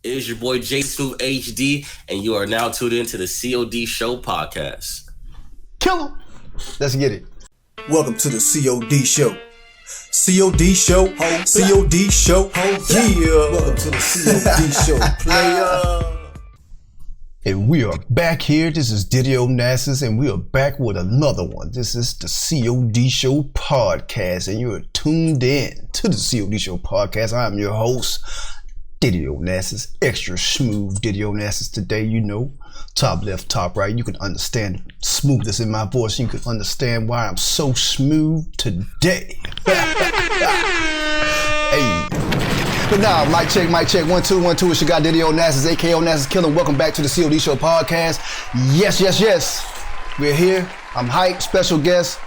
It is your boy J Smooth HD, and you are now tuned into the COD Show podcast. Kill him. Let's get it. Welcome to the COD Show. COD Show, COD Show, yeah. Welcome to the COD Show, player. And we are back here. This is diddyonasis, and we are back with another one. This is the COD Show podcast, and you are tuned in to the COD Show podcast. I am your host, diddyonasis, extra smooth diddyonasis today. You know, top left, top right. You can understand the smoothness in my voice. You can understand why I'm so smooth today. Hey. But now, mic check, 1 2 1 2. It's your guy diddyonasis, aka Onasis Killer. Welcome back to the COD Show podcast. Yes. We're here. I'm hyped. Special guest.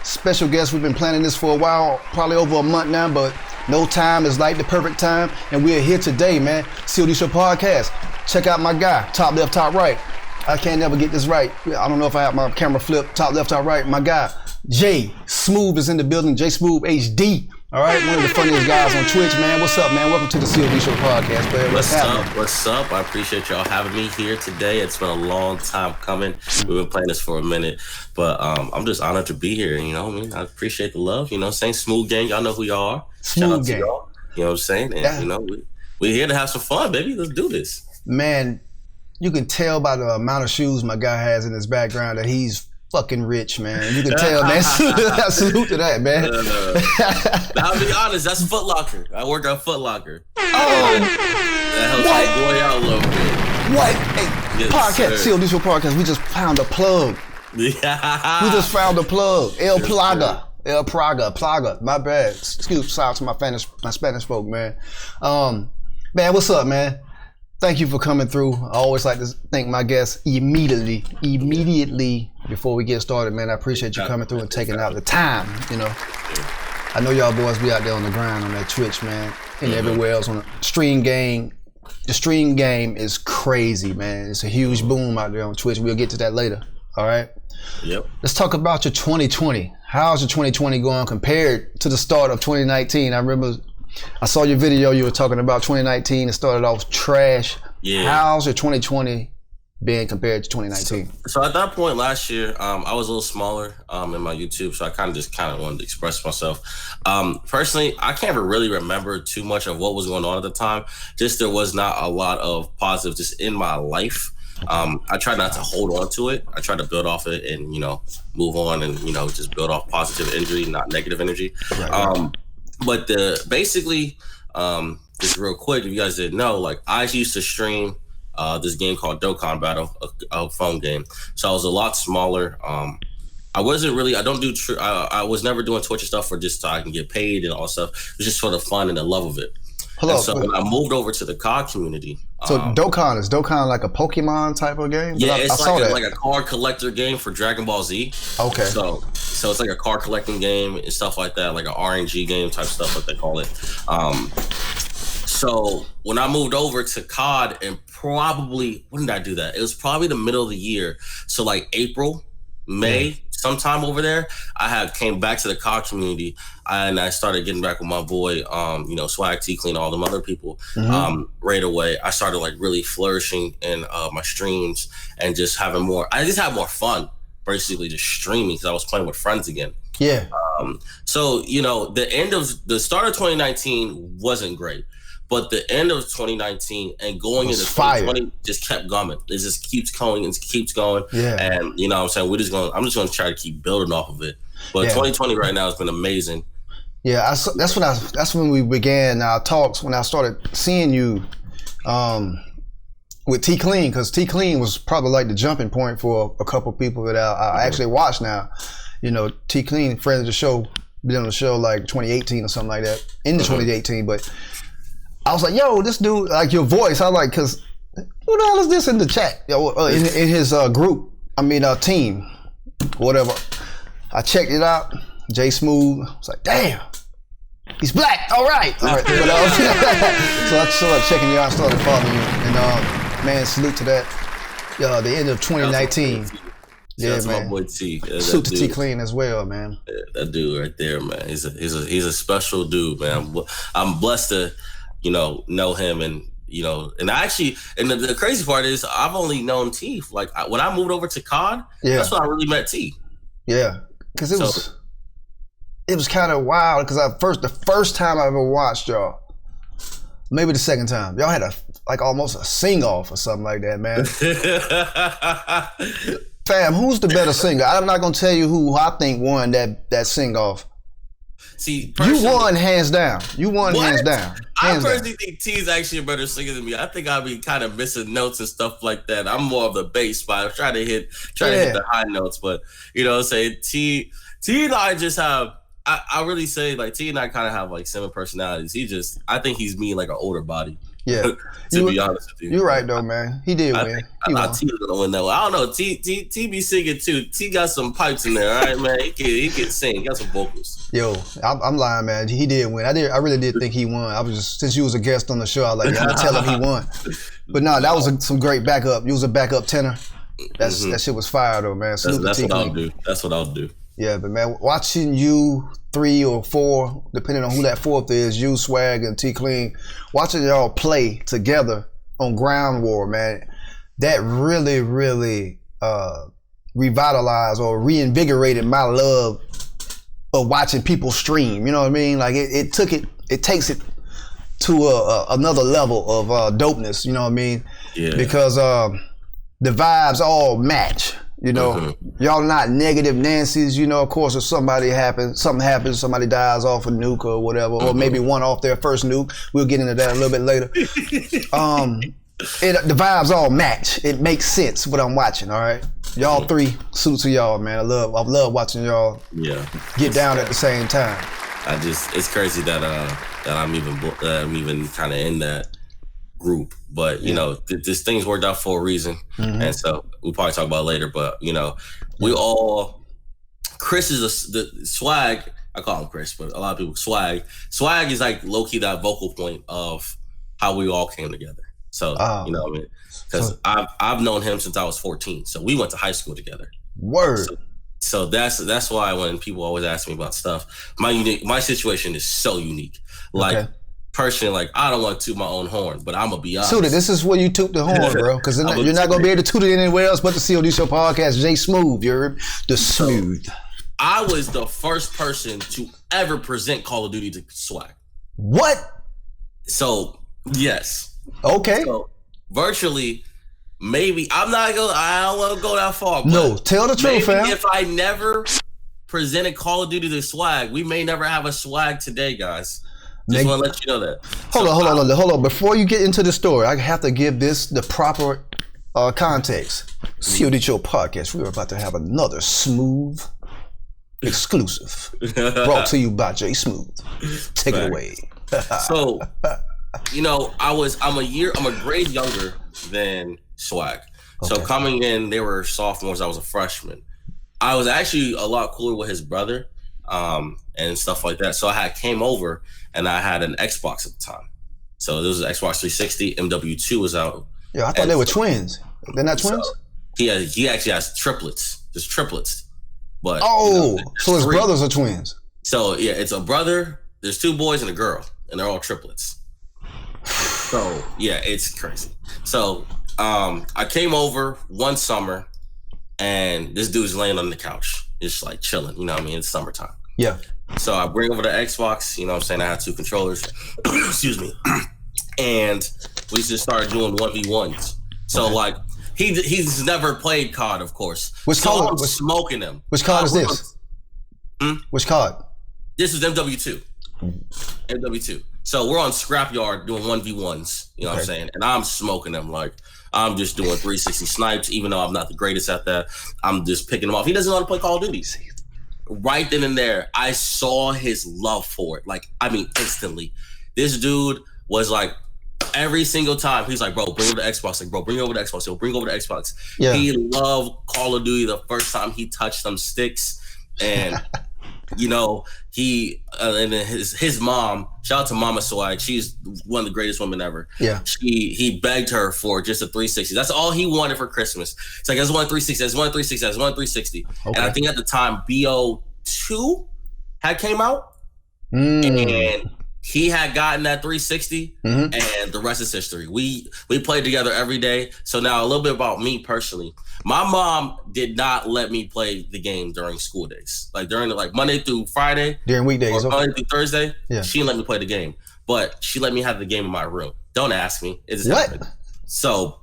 We've been planning this for a while, probably over a month now, but no time is like the perfect time. And we're here today, man. COD Show podcast. Check out my guy, top left, top right. I can't never get this right. I don't know if I have my camera flipped, top left, top right. My guy, J Smooth is in the building. J Smooth HD. All right, one of the funniest guys on Twitch, man. What's up, man? Welcome to the COD Show podcast, man. What's up? I appreciate y'all having me here today. It's been a long time coming. We've been playing this for a minute, but I'm just honored to be here. You know what I mean? I appreciate the love. You know what I'm saying? Smooth gang, y'all know who y'all are. Smooth gang. Y'all. You know what I'm saying? And, you know, we're here to have some fun, baby. Let's do this. Man, you can tell by the amount of shoes my guy has in his background that he's fucking rich, man. You can tell, man. Salute to that, man. I'll be honest, that's Foot Locker. I work at Foot Locker. Oh, that helps me boy out a little bit. What? Hey, yes, podcast, COD Show podcast. We just found a plug. Yeah. We just found a plug. El Plaga. My bad. Excuse me to my Spanish folk, man. Man, what's up, man? Thank you for coming through. I always like to thank my guests immediately before we get started, man. I appreciate you coming through and taking out the time, you know. I know y'all boys be out there on the grind on that Twitch, man, and everywhere else on the stream game. The stream game is crazy, man. It's a huge boom out there on Twitch. We'll get to that later, all right? Yep. Let's talk about your 2020. How's your 2020 going compared to the start of 2019? I remember I saw your video, you were talking about 2019. It started off trash. Yeah. How's your 2020 been compared to 2019? So at that point last year, I was a little smaller in my YouTube, so I kind of wanted to express myself. Personally, I can't really remember too much of what was going on at the time. Just there was not a lot of positive just in my life. I tried not to hold on to it. I tried to build off it and, you know, move on and, you know, just build off positive energy, not negative energy. Right. But basically, just real quick, if you guys didn't know, like I used to stream this game called Dokkan Battle, a phone game. So I was a lot smaller. I was never doing Twitch and stuff for just so I can get paid and all that stuff. It was just for the fun and the love of it. So when I moved over to the COD community. So Dokkan like a Pokemon type of game? Yeah, it's like a card collector game for Dragon Ball Z. Okay. So it's like a card collecting game and stuff like that, like an RNG game type stuff, what they call it. So when I moved over to COD and probably, when did I do that? It was probably the middle of the year. So like April, May, sometime over there, I came back to the COD community and I started getting back with my boy, you know, Swagg Clean, all them other people. Right away, I started like really flourishing in my streams and just having more. I just had more fun, basically just streaming because I was playing with friends again. Yeah. So you know, the start of 2019 wasn't great. But the end of 2019 and going into 2020 just kept going. It just keeps going and keeps going. Yeah. And you know what I'm saying? I'm just gonna try to keep building off of it. But 2020 right now has been amazing. Yeah, that's when we began our talks, when I started seeing you with T Clean, because T Clean was probably like the jumping point for a couple people that I actually watch now. You know, T Clean, friend of the show, been on the show like 2018 or something like that, into 2018, but I was like, yo, this dude, like your voice. I was like, cause who the hell is this in the chat? In his group, team, whatever. I checked it out. J Smooth. I was like, damn, he's black. All right. So I started checking you out, started following you, and man, salute to that. The end of 2019. Yeah, man. My boy T. Salute to T Clean as well, man. Yeah, that dude right there, man. He's a special dude, man. I'm blessed to, know him and you know, and the crazy part is I've only known T. Like when I moved over to COD, that's when I really met T. Yeah, because it was kind of wild because the first time I ever watched y'all, maybe the second time, y'all had almost a sing off or something like that, man. Fam, who's the better singer? I'm not gonna tell you who I think won that sing off. See, you won hands down. Hands down. I personally think T's actually a better singer than me. I think I'll be kind of missing notes and stuff like that. I'm more of the bass, but I'm trying to hit the high notes. But you know, say T and I just have. I really say like T and I kind of have like similar personalities. I think he's me like an older body. Yeah, to be honest with you, you're right though, man. He did win. I thought T was gonna win that one. I don't know. T be singing too. T got some pipes in there, all right, man. He can sing. He got some vocals. Yo, I'm lying, man. He did win. I really did think he won. I was just, since you was a guest on the show, I was like, I'm gonna tell him he won. But no, that was some great backup. You was a backup tenor. That shit was fire though, man. That's what I'll do. That's what I'll do. Yeah, but man, watching you 3 or 4, depending on who that fourth is, you, Swagg, and T Clean, watching y'all play together on Ground War, man, that really, really revitalized or reinvigorated my love of watching people stream. You know what I mean? Like it takes it to another level of dopeness. You know what I mean? Yeah. Because the vibes all match. You know, y'all not negative Nancy's, you know, of course, if something happens, somebody dies off a nuke or whatever, or maybe one off their first nuke. We'll get into that a little bit later. The vibes all match. It makes sense what I'm watching, all right? Y'all three, suits to y'all, man. I love watching y'all get down at the same time. It's crazy that I'm even kind of in that group, but you know, this thing's worked out for a reason, and so we'll probably talk about it later. But you know, Chris is the Swagg. I call him Chris, but a lot of people Swagg. Swagg is like low key that vocal point of how we all came together. So you know what I mean? Because I've known him since I was 14, so we went to high school together. Word. So that's why when people always ask me about stuff, my situation is so unique. Like. Personally, like I don't want to toot my own horn, but I'm gonna be honest. Toot it. This is where you toot the horn, bro. Because you're not gonna be able to toot it anywhere else but the COD Show podcast. Jay Smooth, you're the Smooth. I was the first person to ever present Call of Duty to Swagg. What? So yes. Okay. So virtually, maybe I don't want to go that far. But no, tell the truth, fam. If I never presented Call of Duty to Swagg, we may never have a Swagg today, guys. Just want to let you know that. Hold on. Before you get into the story, I have to give this the proper context. COD Show podcast. We're about to have another smooth exclusive brought to you by Jay Smooth. Take it away. So, you know, I'm a grade younger than Swagg. Okay. So coming in, they were sophomores. I was a freshman. I was actually a lot cooler with his brother. And stuff like that. So I came over and I had an Xbox at the time. So there was an Xbox 360, MW2 was out. Yeah, I thought they were twins. They're not twins? So he actually has triplets. Just triplets. But so his brothers are twins. So yeah, it's a brother, there's 2 boys and a girl, and they're all triplets. So yeah, it's crazy. So I came over one summer and this dude's laying on the couch. Just like chilling, you know what I mean? It's summertime. Yeah. So I bring over the Xbox, you know what I'm saying? I had 2 controllers, excuse me. And we just started doing 1v1s. So like, he's never played COD, of course. Which COD? I'm smoking him. Which COD is this? Which COD? This is MW2. MW2. So we're on Scrapyard doing 1v1s, you know what I'm saying? And I'm smoking them like, I'm just doing 360 snipes, even though I'm not the greatest at that. I'm just picking him off. He doesn't know how to play Call of Duty. Right then and there, I saw his love for it. Like, I mean, instantly. This dude was like, every single time, he's like, bro, bring over the Xbox. Like, bro, bring over the Xbox. Yo, bring over the Xbox. Yeah. He loved Call of Duty the first time he touched them sticks. And, you know, he, and then his mom, shout out to Mama Swagg. She's one of the greatest women ever. Yeah. He begged her for just a 360. That's all he wanted for Christmas. It's like, I just want a 360. I just want a 360. I just want a 360. Okay. And I think at the time, BO2 had came out. And He had gotten that 360, and the rest is history. We played together every day. So now a little bit about me personally. My mom did not let me play the game during school days, like during Monday through Friday, during weekdays, or Monday through Thursday. Yeah. She didn't let me play the game, but she let me have the game in my room. Don't ask me. It just what? happened. So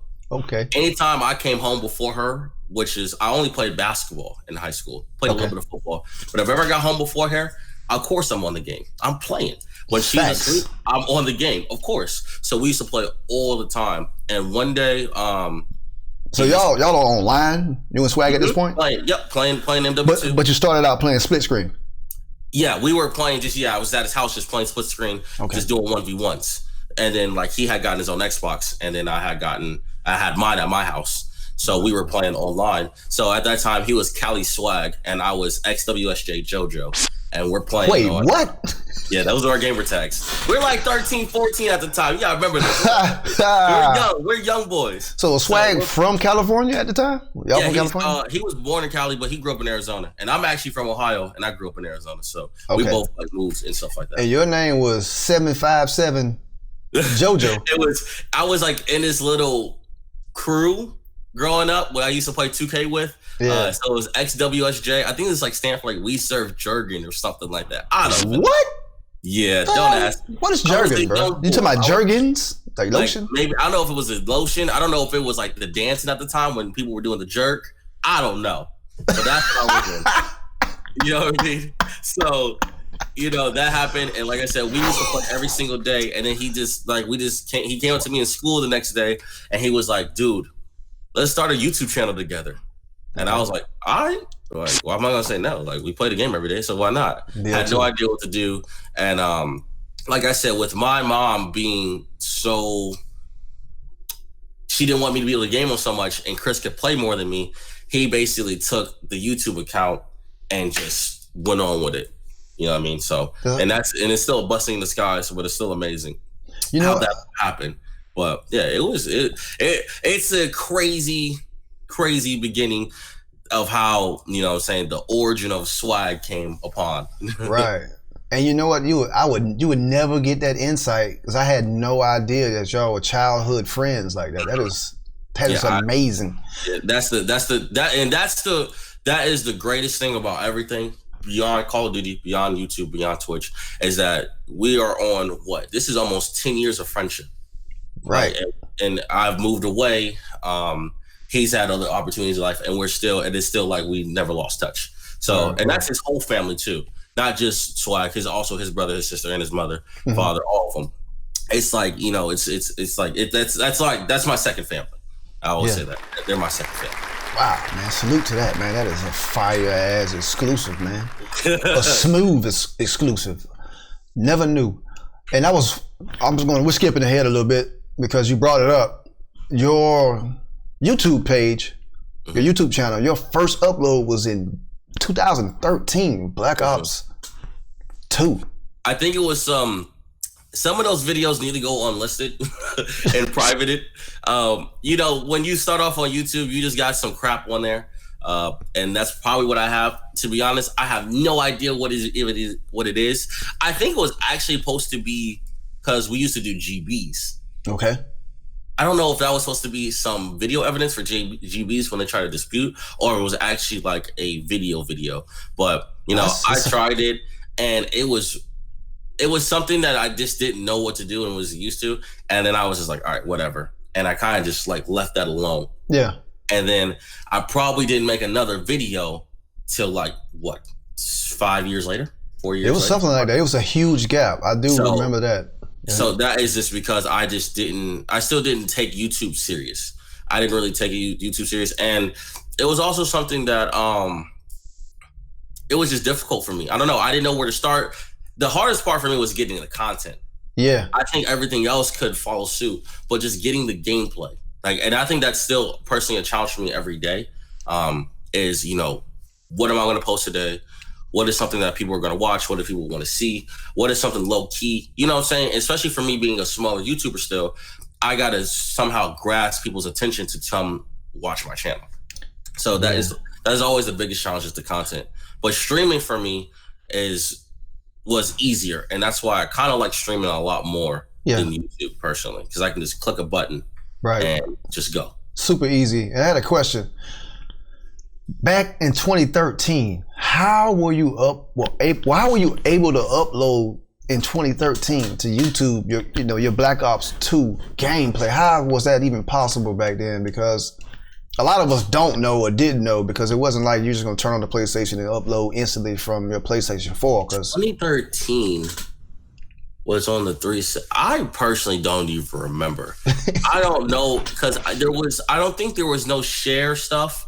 anytime I came home before her, which is I only played basketball in high school, played a little bit of football, but if I ever got home before her, of course I'm on the game. I'm playing. When she's asleep, I'm on the game, of course. So we used to play all the time. And one day, so y'all are online, you and Swagg at this point? Playing MW2. But you started out playing split screen. Yeah, we were playing I was at his house just playing split screen, just doing 1v1s. And then he had gotten his own Xbox, and then I had mine at my house. So we were playing online. So at that time, he was Cali Swagg, and I was XWSJ JoJo. And we're playing. Wait, what? Yeah, those were our gamer tags. We're like 13, 14 at the time. Yeah, I remember this. We're young boys. So Swagg from California at the time? Y'all from California? He was born in Cali, but he grew up in Arizona. And I'm actually from Ohio, and I grew up in Arizona. So we both moved and stuff like that. And your name was 757 JoJo. I was like in this little crew growing up when I used to play 2K with. Yeah. So it was XWSJ. I think it's stand for We Serve Jergen or something like that. I don't know. What? Yeah, don't ask. What is Jergen, bro? You talking about Jergens? Like lotion? Maybe, I don't know if it was a lotion. I don't know if it was the dancing at the time when people were doing the jerk. I don't know. But that's what I was doing. You know what I mean? So, that happened. And like I said, we used to play every single day. And then he came up to me in school the next day and he was like, dude, let's start a YouTube channel together. And I was like, all right. Why am I gonna say no? We play the game every day, so why not? I had no idea what to do. And like I said, with my mom being so, she didn't want me to be able to game on so much, and Chris could play more than me. He basically took the YouTube account and just went on with it. You know what I mean? So, and it's still a blessing in disguise, but it's still amazing how that happened. But yeah, it's a crazy beginning of how, the origin of Swagg came upon. Right. And you know what? You would never get that insight because I had no idea that y'all were childhood friends like that. That is amazing. That is the greatest thing about everything beyond Call of Duty, beyond YouTube, beyond Twitch, is that we are on this is almost 10 years of friendship. Right. And I've moved away. He's had other opportunities in life, and it's still we never lost touch. So, and that's his whole family too, not just Swagg. Also his brother, his sister, and his mother, father, all of them. It's that's my second family. I always say that they're my second family. Wow, man! Salute to that, man. That is a fire ass exclusive, man. A smooth exclusive. Never knew. And we're skipping ahead a little bit because you brought it up. Your YouTube page, your YouTube channel, your first upload was in 2013, Black Ops 2. I think it was some of those videos need to go unlisted and privated. When you start off on YouTube, you just got some crap on there. And that's probably what I have. To be honest, I have no idea what it is. I think it was actually supposed to be because we used to do GBs. Okay. I don't know if that was supposed to be some video evidence for GBs when they try to dispute, or it was actually a video. But I tried it, and it was something that I just didn't know what to do and was used to, and then I was just like, all right, whatever, and I kind of just left that alone. Yeah. And then I probably didn't make another video till 5 years later, 4 years. It was something like that. It was a huge gap. I do remember that. So that is just because I still didn't take YouTube serious. I didn't really take YouTube serious. And it was also something that, it was just difficult for me. I don't know. I didn't know where to start. The hardest part for me was getting the content. Yeah. I think everything else could follow suit, but just getting the gameplay. And I think that's still personally a challenge for me every day, is, what am I going to post today? What is something that people are going to watch? What do people want to see? What is something low key? You know what I'm saying? Especially for me being a smaller YouTuber still, I got to somehow grasp people's attention to come watch my channel. So that is always the biggest challenge, is the content. But streaming for me is was easier, and that's why I kind of like streaming a lot more Yeah. than YouTube personally, because I can just click a button Right. and just go. Super easy. And I had a question. Back in 2013, how were you why were you able to upload in 2013 to YouTube your Black Ops 2 gameplay? How was that even possible back then? Because a lot of us don't know or didn't know, because it wasn't like you're just gonna turn on the PlayStation and upload instantly from your PlayStation 4. Because 2013 was on the 3. I personally don't even remember. I don't know, because I don't think there was no share stuff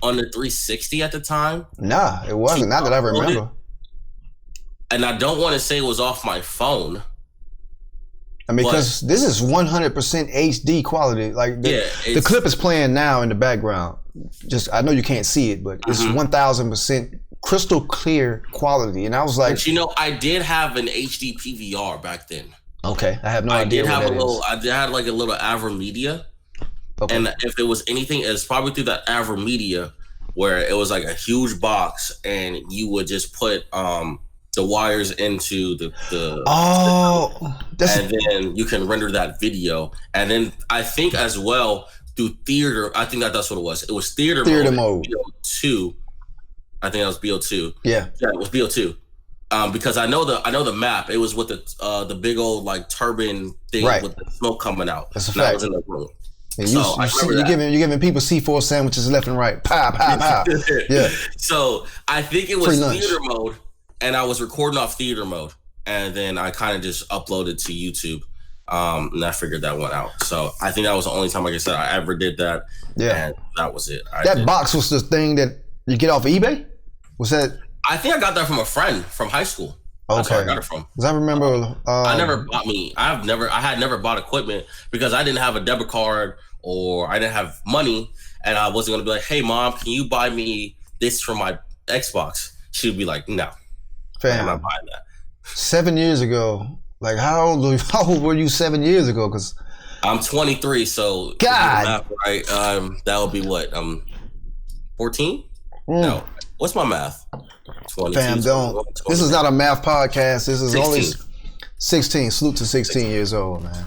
on the 360 at the time. Nah, it wasn't. Not that I remember. And I don't want to say it was off my phone. I mean, because this is 100% HD quality. Like the clip is playing now in the background. Just, I know you can't see it, but it's 1000% crystal clear quality. And I was like, but I did have an HD PVR back then. Okay, I have no idea. I did have like a little AverMedia. Okay. And if it was anything, it's probably through that AverMedia, where it was like a huge box, and you would just put the wires into the and then you can render that video. And then I think as well through theater, I think that's what it was. It was theater mode. BO2. I think that was BO2. Yeah, it was BO2. Because I know the map. It was with the big old like turbine thing with the smoke coming out. That's a fact. I was in the room. Yeah, you're giving people C4 sandwiches left and right. Pow, pow, pow. Yeah. So I think it was theater mode, and I was recording off theater mode, and then I kind of just uploaded to YouTube, and I figured that one out. So I think that was the only time, like I said, I ever did that. Yeah. And that was it. That box was the thing that you get off of eBay? Was that? I think I got that from a friend from high school. That's where I got it from. Because I remember, I had never bought equipment because I didn't have a debit card or I didn't have money, and I wasn't gonna be like, "Hey, mom, can you buy me this for my Xbox?" She would be like, "No, I'm not buying that." 7 years ago, like how old were you 7 years ago? Because I'm 23, so God, right? That would be what? 14? No, what's my math? 22, fam, don't. This is not a math podcast. This is 16. Only 16. Salute to 16 years old, man.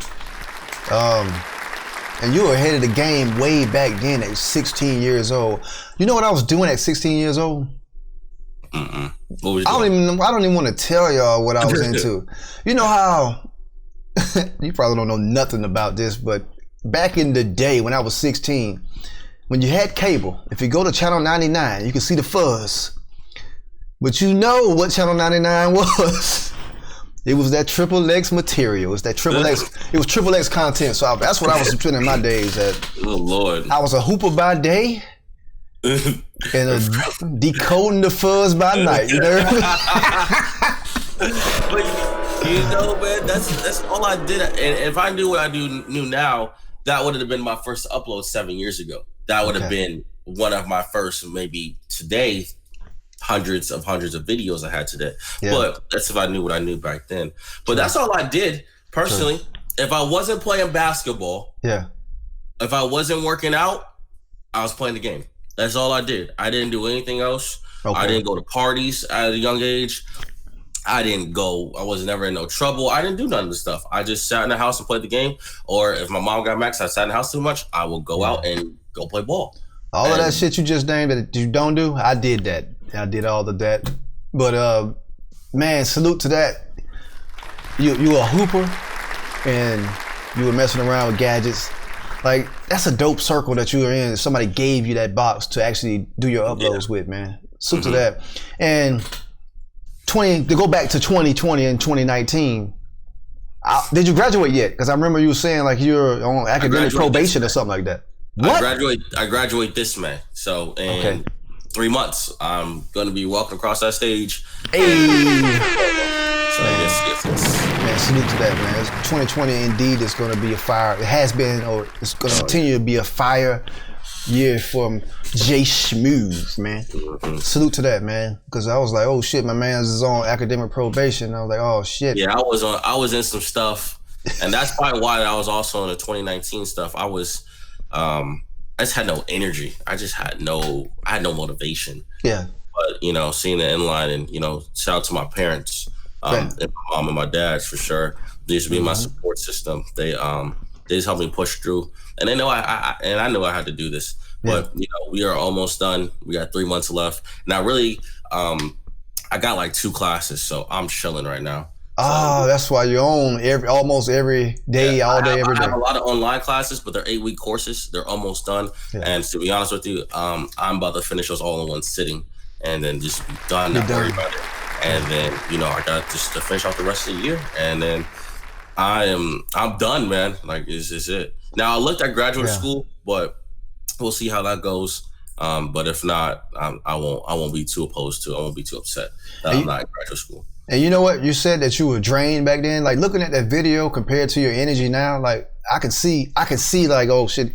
And you were ahead of the game way back then at 16 years old. You know what I was doing at 16 years old? What was you doing? I don't even want to tell y'all what I was into. You know how you probably don't know nothing about this, but back in the day when I was 16, when you had cable, if you go to channel 99, you can see the fuzz. But you know what channel 99 was? It was that triple X material. It was triple X content. So that's what I was spending my days at. Oh Lord! I was a hooper by day and decoding the fuzz by night. You know? But you know, man, that's all I did. And if I knew what I knew now, that would have been my first upload 7 years ago. That would have been one of my first, maybe today, hundreds of videos I had today. Yeah. But that's if I knew what I knew back then. But that's all I did personally. If I wasn't playing basketball, if I wasn't working out, I was playing the game. That's all I did. I didn't do anything else. I didn't go to parties at a young age. I was never in no trouble. I didn't do none of this stuff. I just sat in the house and played the game. Or if my mom got mad because I sat in the house too much, I would go out and go play ball. All of that shit you just named that you don't do, I did that. I did all of that. But man, salute to that. You a hooper and you were messing around with gadgets. Like, that's a dope circle that you were in. Somebody gave you that box to actually do your uploads with, man. Salute to that. And to go back to 2020 and 2019, did you graduate yet? Because I remember you were saying like you're on academic probation or something like that. What? I graduate this May. So in 3 months, I'm going to be walking across that stage. Hey. So yes. Man, salute to that, man. 2020 indeed is going to be a fire. It has been, or it's going to continue to be a fire year from J Schmooth, man. Salute to that, man. Because I was like, oh shit, my man's is on academic probation. I was like, oh shit. Yeah, I was in some stuff, and that's probably why I was also in the 2019 stuff. I just had no energy. I had no motivation. Yeah. But seeing the inline and shout out to my parents. And my mom and my dad for sure. They used to be my support system. They just helped me push through, and they know I knew I had to do this. But we are almost done. We got 3 months left. Now, really, I got like 2 classes, so I'm chilling right now. That's why you're on almost every day, all day, every day. I have a lot of online classes, but they're 8-week courses. They're almost done. Yeah. And to be honest with you, I'm about to finish those all in one sitting, and then just be done. Not worry about it. And then I got just to finish off the rest of the year, and then I'm done, man. Like this is it. Now I looked at graduate school, but we'll see how that goes. But if not, I won't be too opposed to. I won't be too upset that I'm not in graduate school. And you know what? You said that you were drained back then. Like looking at that video compared to your energy now, like I can see like, oh shit,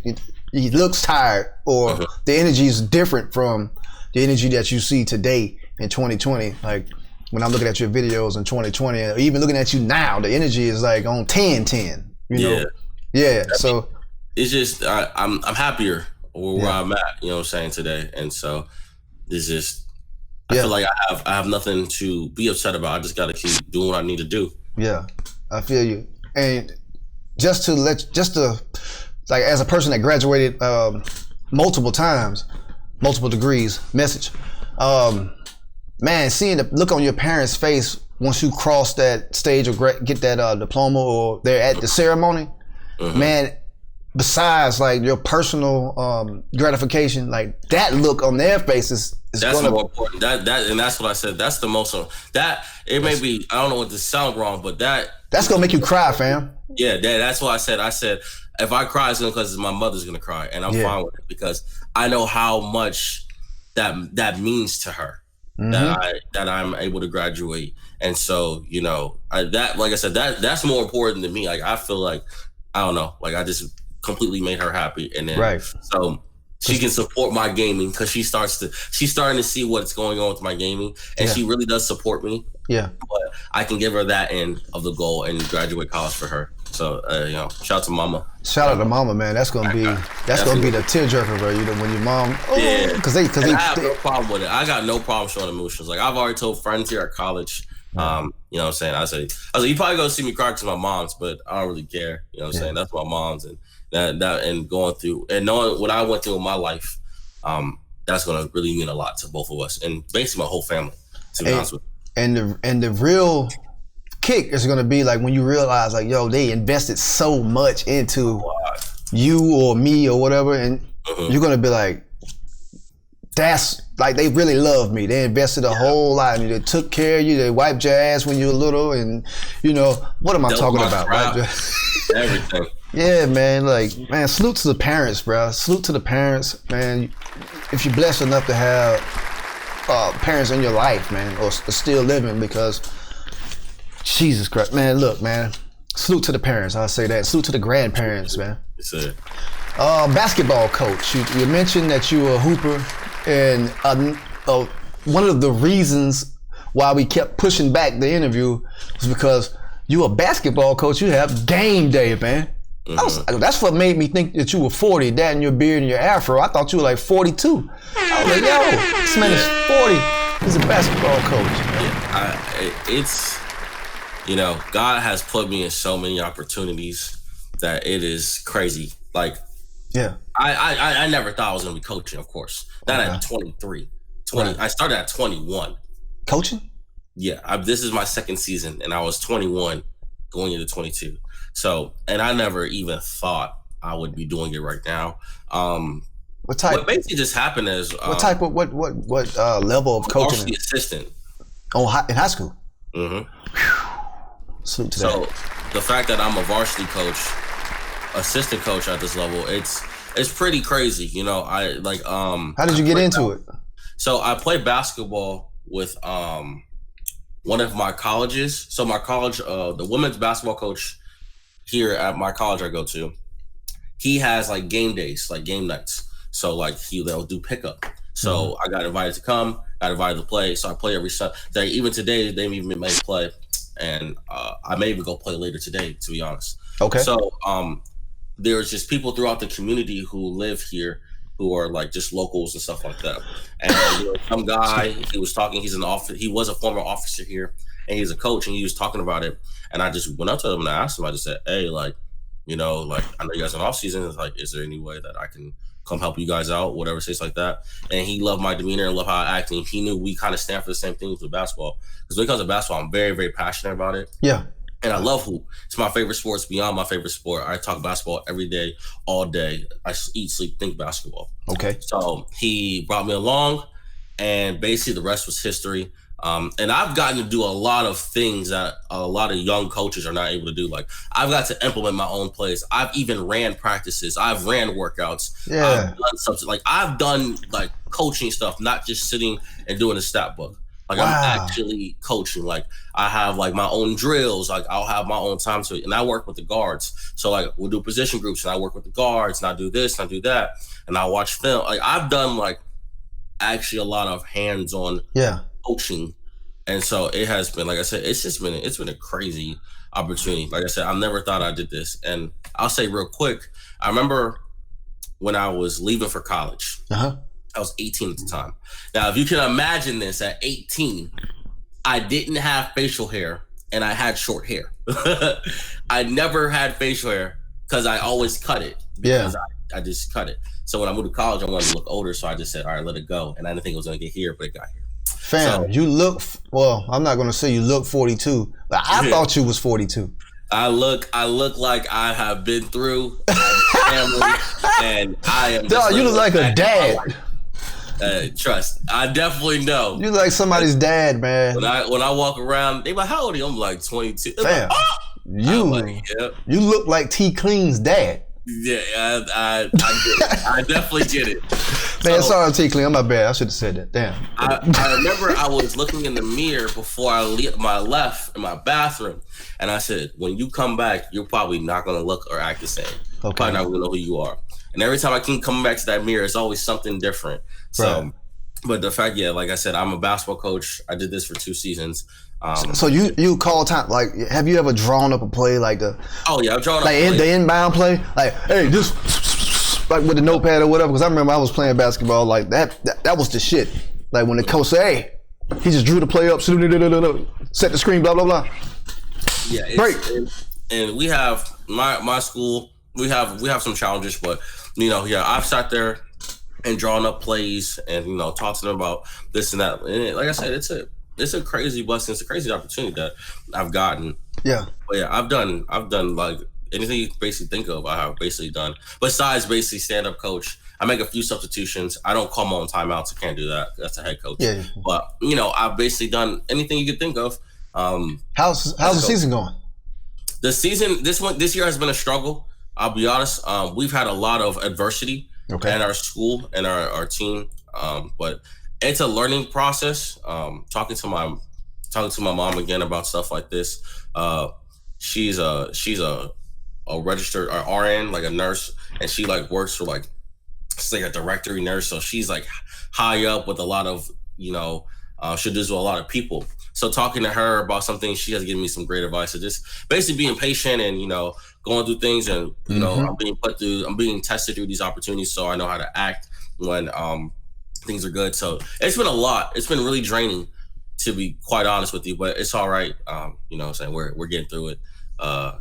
he looks tired, or the energy is different from the energy that you see today in 2020. Like when I'm looking at your videos in 2020, or even looking at you now, the energy is like on 10-10. You know? Yeah. So it's just I'm happier where I'm at. You know what I'm saying, today, and so it's just. I feel like I have nothing to be upset about. I just got to keep doing what I need to do. Yeah, I feel you. And just to like as a person that graduated multiple times, multiple degrees, man, seeing the look on your parents' face once you cross that stage or get that diploma, or they're at the ceremony, man. Besides like your personal gratification, like that look on their faces that's more important. That and that's what I said. That's the most that it may be. I don't know what this sound wrong, but that's gonna make you cry, fam. Yeah, that's what I said. I said if I cry, it's because my mother's gonna cry, and I'm fine with it because I know how much that means to her that I'm able to graduate, and so that like I said that's more important than me. Like I feel like I don't know, like I just completely made her happy, and then so she can support my gaming because she's starting to see what's going on with my gaming, and she really does support me. Yeah, but I can give her that end of the goal and graduate college for her. So shout out to mama. Shout out to mama, man. That's gonna be the tearjerker, bro. When your mom, because they I have no problem with it. I got no problem showing emotions. Like I've already told friends here at college. You know what I'm saying? I said you probably gonna see me cry because my mom's, but I don't really care. You know what I'm saying? That's my mom's, and that and going through and knowing what I went through in my life, that's gonna really mean a lot to both of us and basically my whole family. To be honest with you. And the real kick is gonna be like when you realize like, yo, they invested so much into you or me or whatever, and you're gonna be like, that's like they really love me. They invested a whole lot in you. They took care of you. They wiped your ass when you were little, and what am I talking about? Everything. Yeah, man. Like, man, salute to the parents, bro. Salute to the parents, man. If you're blessed enough to have parents in your life, man, or still living, because Jesus Christ, man. Look, man. Salute to the parents. I'll say that. Salute to the grandparents, man. Yes, sir. Basketball coach. You mentioned that you were a hooper. And one of the reasons why we kept pushing back the interview was because you a basketball coach. You have game day, man. That's what made me think that you were 40, that and your beard and your afro. I thought you were like 42. I was like, yo, this man is 40. He's a basketball coach. It's, God has put me in so many opportunities that it is crazy. Like, I never thought I was going to be coaching, of course. Not at 23. I started at 21. Coaching? Yeah. This is my second season, and I was 21 going into 22. So, and I never even thought I would be doing it right now. What type? What basically just happened is... what type of, what level of coaching? Varsity assistant. Oh, in high school? Salute to that. So, the fact that I'm a varsity coach, assistant coach at this level, it's pretty crazy, I like how did you get into it? So I played basketball with one of my colleges. So my college, the women's basketball coach here at my college I go to, he has like game days, like game nights. So like they'll do pickup. So I got invited to come, got invited to play. So I play every Sunday. Even today, they even made me play, and I may even go play later today, to be honest. Okay. So there's just people throughout the community who live here who are like just locals and stuff like that. And some guy, he was talking, he was a former officer here, and he's a coach, and he was talking about it. And I just went up to him and I asked him. I just said, "Hey, like, you know, like I know you guys in off season. It's like, is there any way that I can come help you guys out, whatever, states like that?" And he loved my demeanor and loved how I act. And he knew we kind of stand for the same things with basketball. Because when it comes to basketball, I'm very, very passionate about it. Yeah. And I love hoop. It's my favorite sport. It's beyond my favorite sport. I talk basketball every day, all day. I eat, sleep, think basketball. Okay. So he brought me along, and basically the rest was history. And I've gotten to do a lot of things that a lot of young coaches are not able to do. Like, I've got to implement my own plays. I've even ran practices. I've ran workouts. Yeah. I've done something. Like, I've done like coaching stuff, not just sitting and doing a stat book. Like, wow. I'm actually coaching. Like, I have like my own drills. Like, I'll have my own time to it. And I work with the guards. So like, we'll do position groups and I work with the guards and I do this and I do that. And I watch film. Like, I've done like actually a lot of hands-on coaching. And so it has been, like I said, it's been a crazy opportunity. Like I said, I never thought I did this. And I'll say real quick, I remember when I was leaving for college. I was 18 at the time. Now, if you can imagine this, at 18, I didn't have facial hair and I had short hair. I never had facial hair because I always cut it. Because I just cut it. So when I moved to college, I wanted to look older. So I just said, all right, let it go. And I didn't think it was going to get here, but it got here. Fam, so, you look, well, I'm not going to say you look 42, but I thought you was 42. I look like I have been through family, and I am. Dog, you look like a dad. Trust, I definitely know. You like somebody's dad, man. When I walk around, they like, how old are you? I'm like 22. Fam, like, you look like T Clean's dad. Yeah, I get it. I definitely get it. Man, sorry, T Clean. I'm my bad. I should have said that. Damn. I remember I was looking in the mirror before I left in my bathroom, and I said, when you come back, you're probably not going to look or act the same. Okay. Probably not going to know who you are. And every time I keep coming back to that mirror, it's always something different. So, but the fact, like I said, I'm a basketball coach. I did this for 2 seasons. So you call time, like, have you ever drawn up a play like the? Oh yeah, I've drawn up like the inbound play, like, hey, just like with the notepad or whatever. Because I remember I was playing basketball like that was the shit. Like when the coach said, hey, he just drew the play up, set the screen, blah blah blah. Yeah, break. And we have my school. We have some challenges, but I've sat there and drawn up plays and talked to them about this and that. And like I said, it's a crazy blessing. It's a crazy opportunity that I've gotten. Yeah. But yeah, I've done like anything you basically think of, I have basically done. Besides basically stand-up coach, I make a few substitutions. I don't call my own timeouts. I can't do that. That's a head coach. Yeah. But I've basically done anything you could think of. How's the season going? The season this year has been a struggle. I'll be honest. We've had a lot of adversity in our school and our team. But it's a learning process. Talking to my mom again about stuff like this. She's a registered RN, like a nurse, and she like works for like it's like a directory nurse. So she's like high up with a lot of she deals with a lot of people. So talking to her about something, she has given me some great advice. So just basically being patient and going through things, and I'm being tested through these opportunities, so I know how to act when things are good. So it's been a lot. It's been really draining, to be quite honest with you, but it's all right. What I'm saying, we're getting through it. The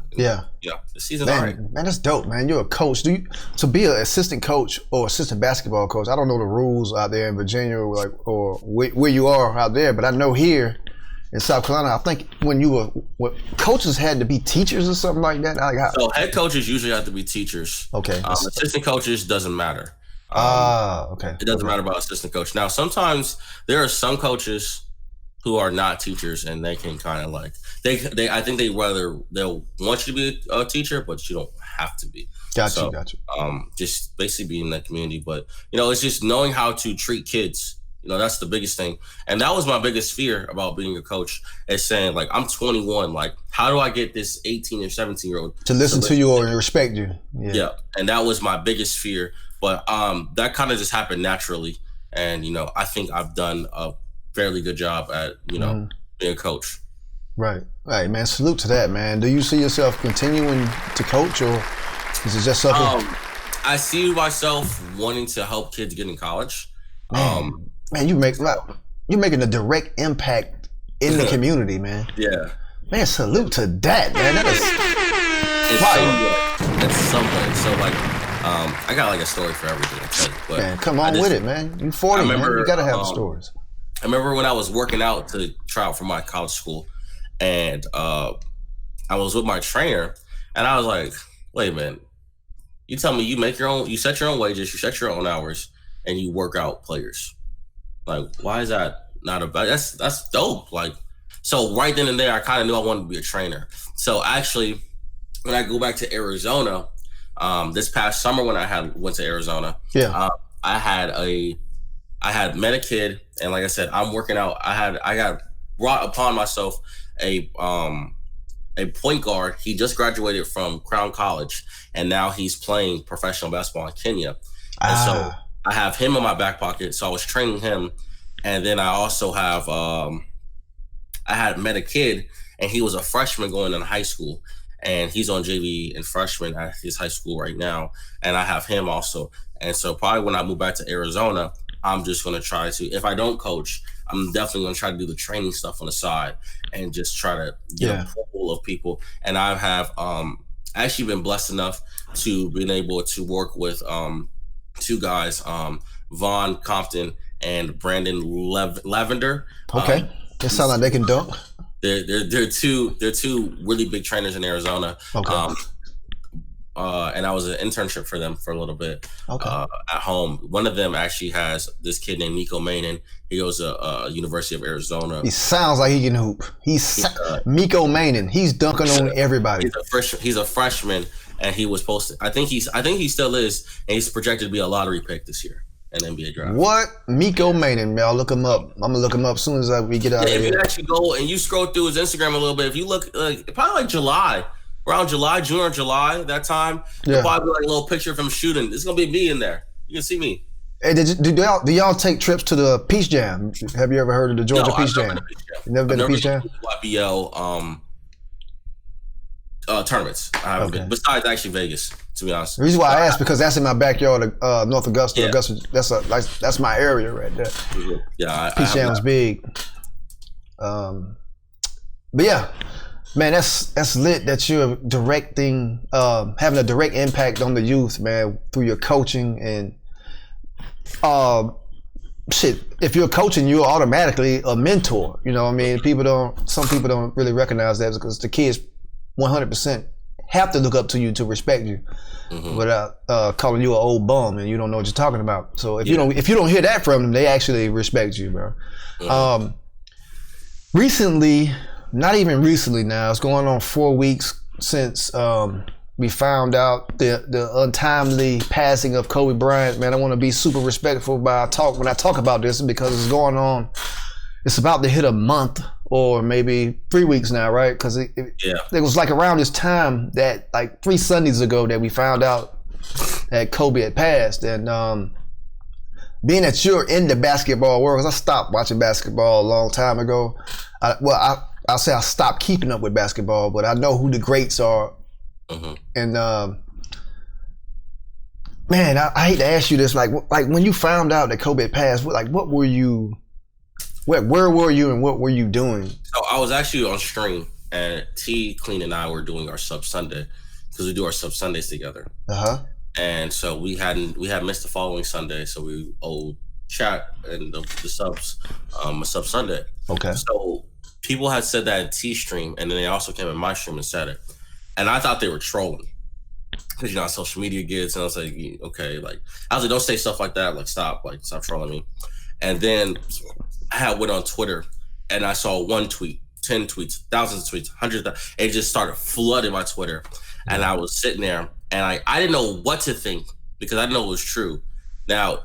season's all right. Man, that's dope, man. You're a coach. To be an assistant coach or assistant basketball coach, I don't know the rules out there in Virginia or where you are out there, but I know here in South Carolina, I think when coaches had to be teachers or something like that. So head coaches usually have to be teachers. Okay. Assistant coaches doesn't matter. Okay. It doesn't matter about assistant coach. Now, sometimes there are some coaches who are not teachers, and they can kind of like I think they'll want you to be a teacher, but you don't have to be. Gotcha. Just basically being in that community, but it's just knowing how to treat kids. That's the biggest thing, and that was my biggest fear about being a coach. Is saying like, I'm 21, like how do I get this 18 or 17-year-old to listen to you or respect you? Yeah, and that was my biggest fear. But that kind of just happened naturally, and I think I've done a fairly good job at being a coach. Right, man. Salute to that, man. Do you see yourself continuing to coach, or is it just something? I see myself wanting to help kids get in college. Man, you're making a direct impact in the community, man. Yeah. Man, salute to that, man. That is it's somewhere. So like, I got like a story for everything. But man, come on with it, man. You 40, man. You gotta have the stories. I remember when I was working out to try out for my college school, and I was with my trainer, and I was like, "Wait a minute, you tell me you make your own, you set your own wages, you set your own hours, and you work out players. Like, why is that not about? That's dope. Like, so right then and there, I kind of knew I wanted to be a trainer. So actually, when I go back to Arizona, this past summer when I went to Arizona, I had met a kid, and like I said, I'm working out. I got brought upon myself a point guard. He just graduated from Crown College, and now he's playing professional basketball in Kenya. And so I have him in my back pocket. So I was training him, and then I also have I had met a kid, and he was a freshman going in high school, and he's on JV and freshman at his high school right now, and I have him also. And so probably when I move back to Arizona, I'm just going to try to, if I don't coach, I'm definitely going to try to do the training stuff on the side and just try to get a pool of people. And I have actually been blessed enough to being able to work with two guys, Vaughn Compton and Brandon Lavender. Okay. They sound like they can dunk. They're two really big trainers in Arizona. Okay. And I was an internship for them for a little bit at home. One of them actually has this kid named Nico Manin. He goes to University of Arizona. He sounds like he can hoop. Miko Manin. He's dunking on everybody. He's a freshman, and he was posted. I think he still is, and he's projected to be a lottery pick this year in NBA draft. What? Miko Manin, man. I'll look him up. I'm gonna look him up as soon as we get out of here. If you actually go and you scroll through his Instagram a little bit, if you look probably like July. Around June or July, that time, there'll probably be like a little picture of him shooting. It's gonna be me in there. You can see me. Hey, do y'all take trips to the Peach Jam? Have you ever heard of the Georgia Peach Jam? You never been to Peach Jam? YBL tournaments. I haven't been. Besides actually Vegas, to be honest. The reason why I asked because that's in my backyard, North Augusta. Yeah. Augusta, that's my area right there. Yeah, Peach Jam's big. But yeah. Man, that's lit that you're directing, having a direct impact on the youth, man, through your coaching. And if you're coaching, you're automatically a mentor. You know what I mean? Some people don't really recognize that because the kids 100% have to look up to you to respect you without calling you an old bum and you don't know what you're talking about. So if you don't hear that from them, they actually respect you, bro. Recently, not even recently now, it's going on 4 weeks since we found out the untimely passing of Kobe Bryant. Man, I want to be super respectful when I talk about this because it's going on. It's about to hit a month or maybe 3 weeks now, right? Because it was like around this time that like 3 Sundays ago that we found out that Kobe had passed. And being that you're in the basketball world, because I stopped watching basketball a long time ago. I'll say I stopped keeping up with basketball, but I know who the greats are. And man, I hate to ask you this, like when you found out that Kobe had passed, what were you? Where were you and what were you doing? So I was actually on stream, and T Clean and I were doing our sub Sunday because we do our sub Sundays together. And so we had missed the following Sunday, so we owed chat and the subs a sub Sunday. Okay. So people had said that in T stream, and then they also came in my stream and said it. And I thought they were trolling. Because, you know, how social media gets, and I was like, okay, I was like, don't say stuff like that, stop trolling me. And then I went on Twitter, and I saw one tweet, 10 tweets, thousands of tweets, hundreds of, it just started flooding my Twitter. And I was sitting there, and I didn't know what to think, because I didn't know it was true. Now,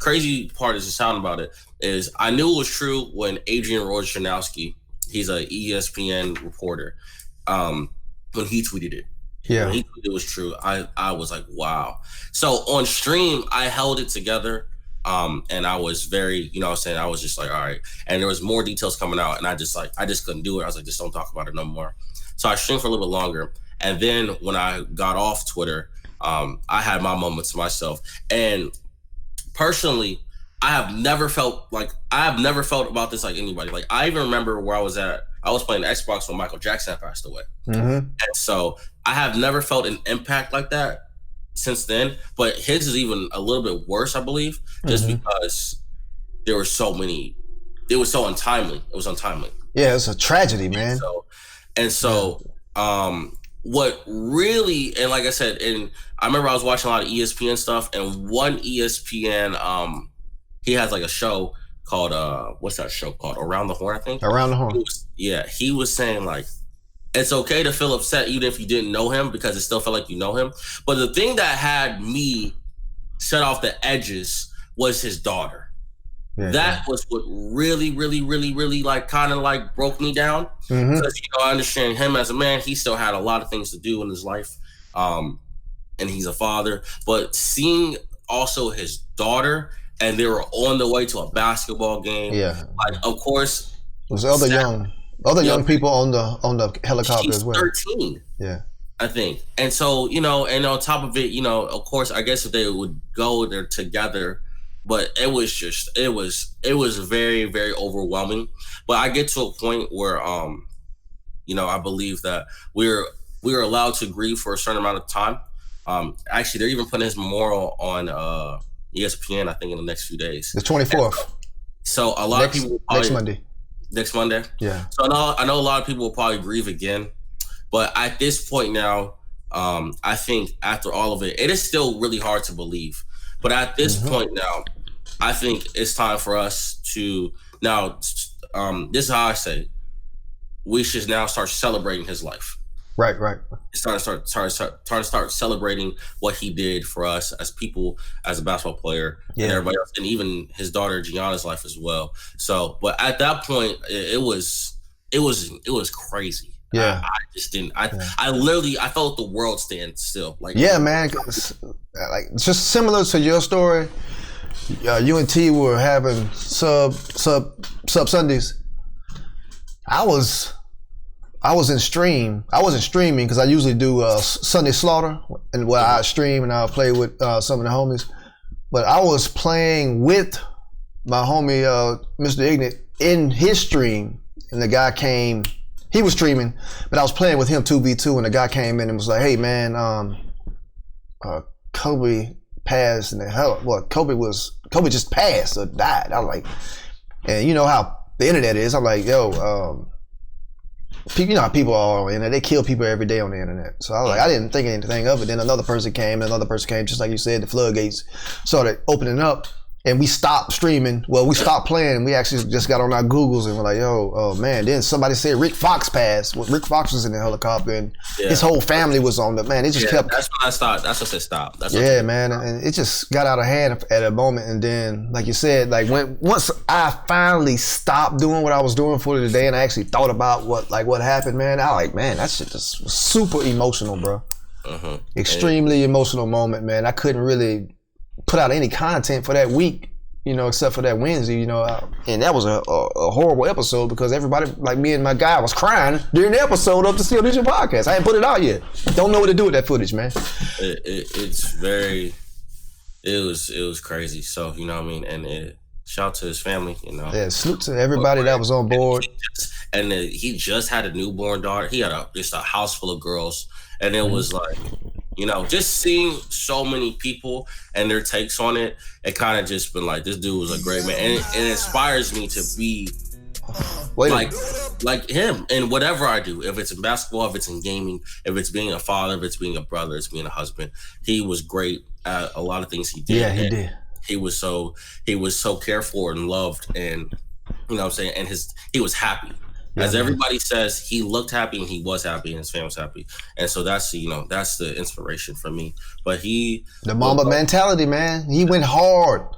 crazy part is the sound about it, is I knew it was true when Adrian Wojnarowski, he's a ESPN reporter, when he tweeted it. Yeah. When he tweeted it was true. I was like, wow. So on stream, I held it together. And I was very, you know what I'm saying? I was just like, all right. And there was more details coming out, and I just couldn't do it. I was like, just don't talk about it no more. So I streamed for a little bit longer. And then when I got off Twitter, I had my moments to myself. And personally, I have never felt about this like anybody. Like I even remember where I was at. I was playing Xbox when Michael Jackson passed away, and so I have never felt an impact like that since then. But his is even a little bit worse, I believe, just because there were so many. It was so untimely. It was untimely. Yeah, it's a tragedy, man. What really, and like I said, and I remember I was watching a lot of ESPN stuff, and one ESPN, he has like a show called what's that show called? Around the Horn, I think. Around the Horn. He was saying like it's okay to feel upset even if you didn't know him because it still felt like you know him. But the thing that had me set off the edges was his daughter. That was what really, really, really, really like kind of like broke me down. Because I understand him as a man, he still had a lot of things to do in his life. And he's a father. But seeing also his daughter, and they were on the way to a basketball game. Yeah. Like, of course. There's other young people on the helicopter as well. 13. Yeah. I think. And so, and on top of it, of course, I guess if they would go there together. But it was very, very overwhelming. But I get to a point where, I believe that we're allowed to grieve for a certain amount of time. Actually, they're even putting his memorial on ESPN, I think, in the next few days. The 24th. So a lot of people will probably, next Monday. Yeah. So I know a lot of people will probably grieve again. But at this point now, I think after all of it, it is still really hard to believe. But at this point now, I think it's time for us to now. This is how I say it. We should now start celebrating his life. Right. It's time to start celebrating what he did for us as people, as a basketball player, and everybody else, and even his daughter Gianna's life as well. So, but at that point, it was crazy. Yeah, I just didn't. I literally felt the world stand still. Like, yeah, man. Like just similar to your story. You and T were having sub Sundays. I was in stream. I wasn't streaming because I usually do Sunday Slaughter, and where I stream and I'll play with some of the homies. But I was playing with my homie Mr. Ignat in his stream, and the guy came. He was streaming, but I was playing with him 2v2, and the guy came in and was like, "Hey, man, Kobe passed, and Kobe just passed or died." I was like, and you know how the internet is. I'm like, yo, you know how people are on the internet. They kill people every day on the internet. So I was like, I didn't think anything of it. Then another person came, just like you said, the floodgates started opening up. And we stopped streaming. Well, we stopped playing, and we actually just got on our Googles and we're like, yo, oh man. Then somebody said Rick Fox passed. Well, Rick Fox was in the helicopter, and his whole family was on the, man, it just kept. That's when I stopped. That's what I said stop. Man. And it just got out of hand at a moment. And then, like you said, like once I finally stopped doing what I was doing for the day and I actually thought about what happened, man, I like, man, that shit just was super emotional, bro. Extremely emotional moment, man. I couldn't really put out any content for that week, except for that Wednesday, and that was a horrible episode because everybody, like me and my guy, was crying during the episode of the Still Digital Podcast. I ain't put it out yet. Don't know what to do with that footage, man. It was crazy. So, you know what I mean? And shout out to his family, Yeah, salute to everybody that was on board. And he just had a newborn daughter. He had just a house full of girls. And it was like, just seeing so many people and their takes on it, it kind of just been like, this dude was a great man. And it inspires me to be like him in whatever I do. If it's in basketball, if it's in gaming, if it's being a father, if it's being a brother, it's being a husband. He was great at a lot of things he did. Yeah, he did. He was so cared for and loved, and what I'm saying, and he was happy. As everybody says, he looked happy and he was happy and his family was happy. And so that's the inspiration for me. But the Mamba mentality, man. He went hard.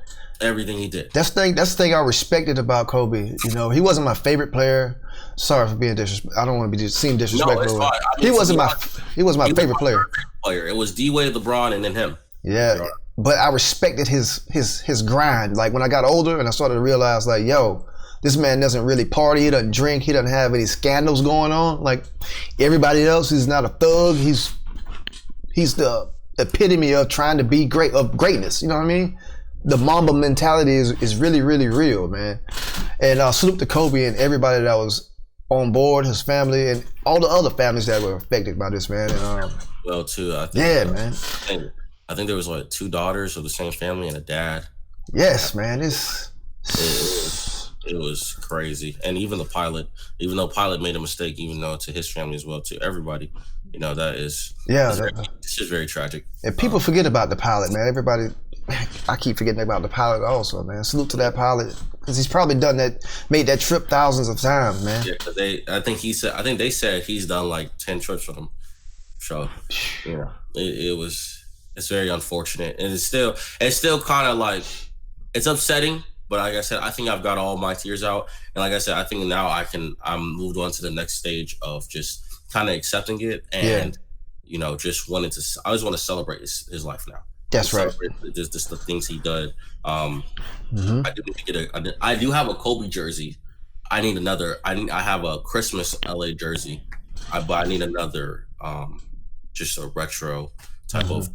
Everything he did. That's the thing I respected about Kobe. He wasn't my favorite player. Sorry for being disrespectful. I don't want to seem disrespectful. No, he wasn't my favorite player. It was D-Wade, LeBron, and then him. Yeah. But I respected his grind. Like when I got older and I started to realize, like, yo, this man doesn't really party. He doesn't drink. He doesn't have any scandals going on. Like everybody else, he's not a thug. He's the epitome of trying to be great, of greatness. You know what I mean? the Mamba mentality is really, really real, man. And salute to Kobe and everybody that was on board, his family, and all the other families that were affected by this, man. And well, too, I think, yeah, man. I think there was like 2 daughters of the same family and a dad. Yes, man. It was crazy. And even the pilot, even though pilot made a mistake, even though to his family as well, to everybody, you know, that is, it's just very tragic. And people forget about the pilot, man. Everybody, I keep forgetting about the pilot also, man. Salute to that pilot, because he's probably made that trip thousands of times, man. Yeah, because I think they said he's done like 10 trips with him. So, you know, it's very unfortunate. And it's still kind of like, it's upsetting. But like I said, I think I've got all my tears out. And like I said, I think now I'm moved on to the next stage of just kind of accepting it. And, you know, I just want to celebrate his life now. That's right. Just the things he did. I do need to get I do have a Kobe jersey. I need another. I have a Christmas LA jersey. But I need another, just a retro type of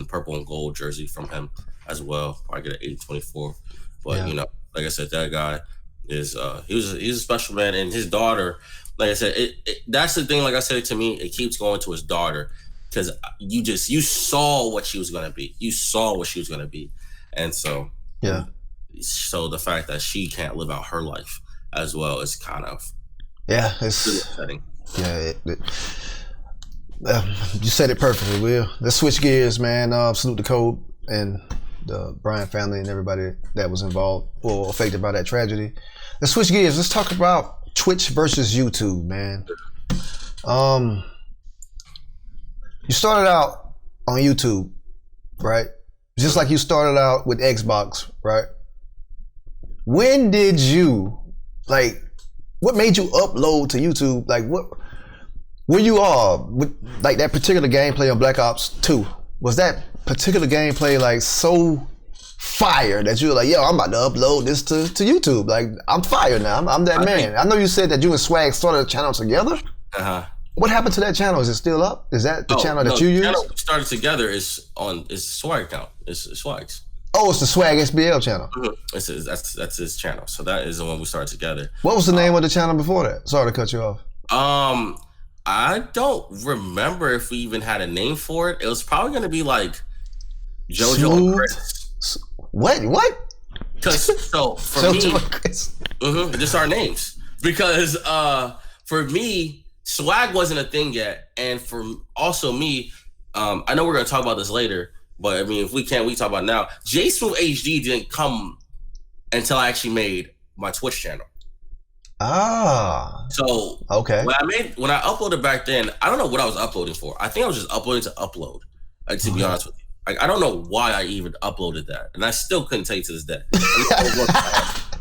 purple and gold jersey from him as well. I get an 824. But you know, like I said, that guy is he's a special man, and his daughter, like I said, that's the thing. Like I said, to me, it keeps going to his daughter, because you saw what she was gonna be. You saw what she was gonna be, and so so the fact that she can't live out her life as well is kind of it's really upsetting. You said it perfectly, Will. Let's switch gears, man. Salute the Code and the Bryant family and everybody that was involved or affected by that tragedy. Let's switch gears. Let's talk about Twitch versus YouTube, man. You started out on YouTube, right? Just like you started out with Xbox, right? When did you, like, what made you upload to YouTube? Like, where you are with, like, that particular gameplay on Black Ops 2? Was that particular gameplay like so fire that you were like, yo, I'm about to upload this to YouTube? Like, I'm fire now. I'm that man. I know you said that you and Swagg started a channel together. What happened to that channel? Is it still up? Is that the channel that you use? The channel we started together is Swagg account. It's Swagg's. Oh, it's the Swagg XBL channel. That's his channel. So that is the one we started together. What was the name of the channel before that? Sorry to cut you off. I don't remember if we even had a name for it. It was probably going to be like JoJo and Chris. What? Because so for JoJo me, and Chris. Just our names. Because for me, Swagg wasn't a thing yet, and for also me, I know we're going to talk about this later, but I mean, if we can't, we talk about it now. JSmooth HD didn't come until I actually made my Twitch channel. So okay. When I uploaded back then, I don't know what I was uploading for. I think I was just uploading to upload. Like, to be honest with you, like, I don't know why I even uploaded that, and I still couldn't tell you to this day.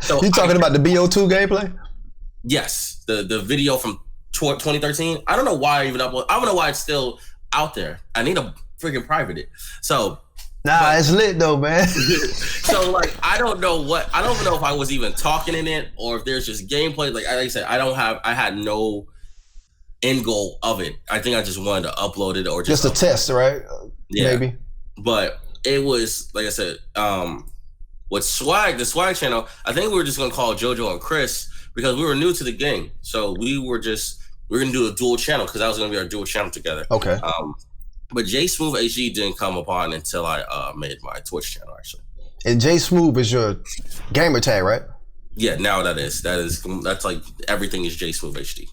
So you talking about the BO2 gameplay? Yes, the video from 2013. I don't know why I even upload. I don't know why it's still out there. I need to freaking private it. So. It's lit though, man. So like, I don't know if I was even talking in it or if there's just gameplay. Like I said, I had no end goal of it. I think I just wanted to upload it or just a test, right? Yeah. Maybe. But it was, like I said, with Swagg, the Swagg channel, I think we were just gonna call JoJo and Chris because we were new to the game. So we're gonna do a dual channel because that was gonna be our dual channel together. Okay. But JSmooth HD didn't come upon until I made my Twitch channel, actually. And JSmooth is your gamer tag, right? Yeah, now that's like everything is JSmooth HD.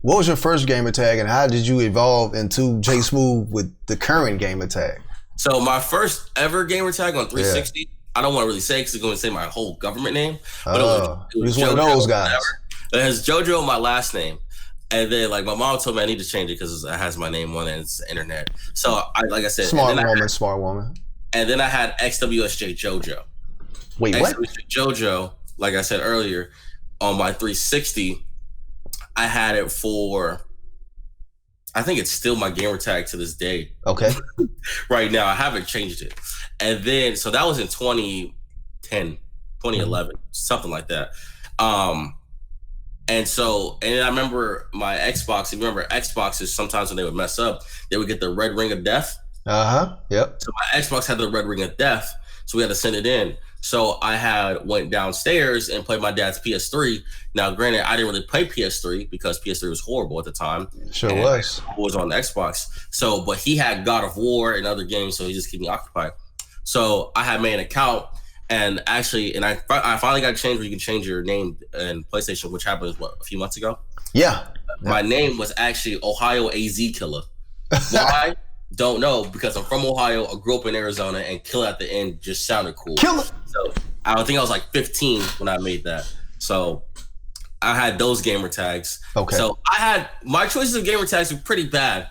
What was your first gamer tag, and how did you evolve into JSmooth with the current gamer tag? So my first ever gamer tag on 360, I don't want to really say because it's going to say my whole government name, but it was one of those guys. It has JoJo, my last name. And then, like, my mom told me I need to change it because it has my name on it and it's the internet. So, like I said, smart woman. And then I had XWSJ JoJo. Wait, what? XWSJ JoJo, like I said earlier, on my 360, I had it for, I think it's still my gamer tag to this day. Okay. Right now, I haven't changed it. And then, so that was in 2010, 2011, something like that. And I remember my Xbox. You remember Xboxes, sometimes when they would mess up, they would get the red ring of death. Yep. So my Xbox had the red ring of death. so we had to send it in. So I went downstairs and played my dad's PS3. Now, granted, I didn't really play PS3 because PS3 was horrible at the time. Sure was. I was on the Xbox. So, but he had God of War and other games, so he just kept me occupied. So I had made an account, and actually, I finally got changed where you can change your name in PlayStation, which happened, a few months ago? Yeah. My name was actually Ohio AZ Killer. Why? Don't know, because I'm from Ohio. I grew up in Arizona, and Killer at the end just sounded cool. Killer. So I don't think I was like 15 when I made that. So I had those gamer tags. Okay. So my choices of gamer tags were pretty bad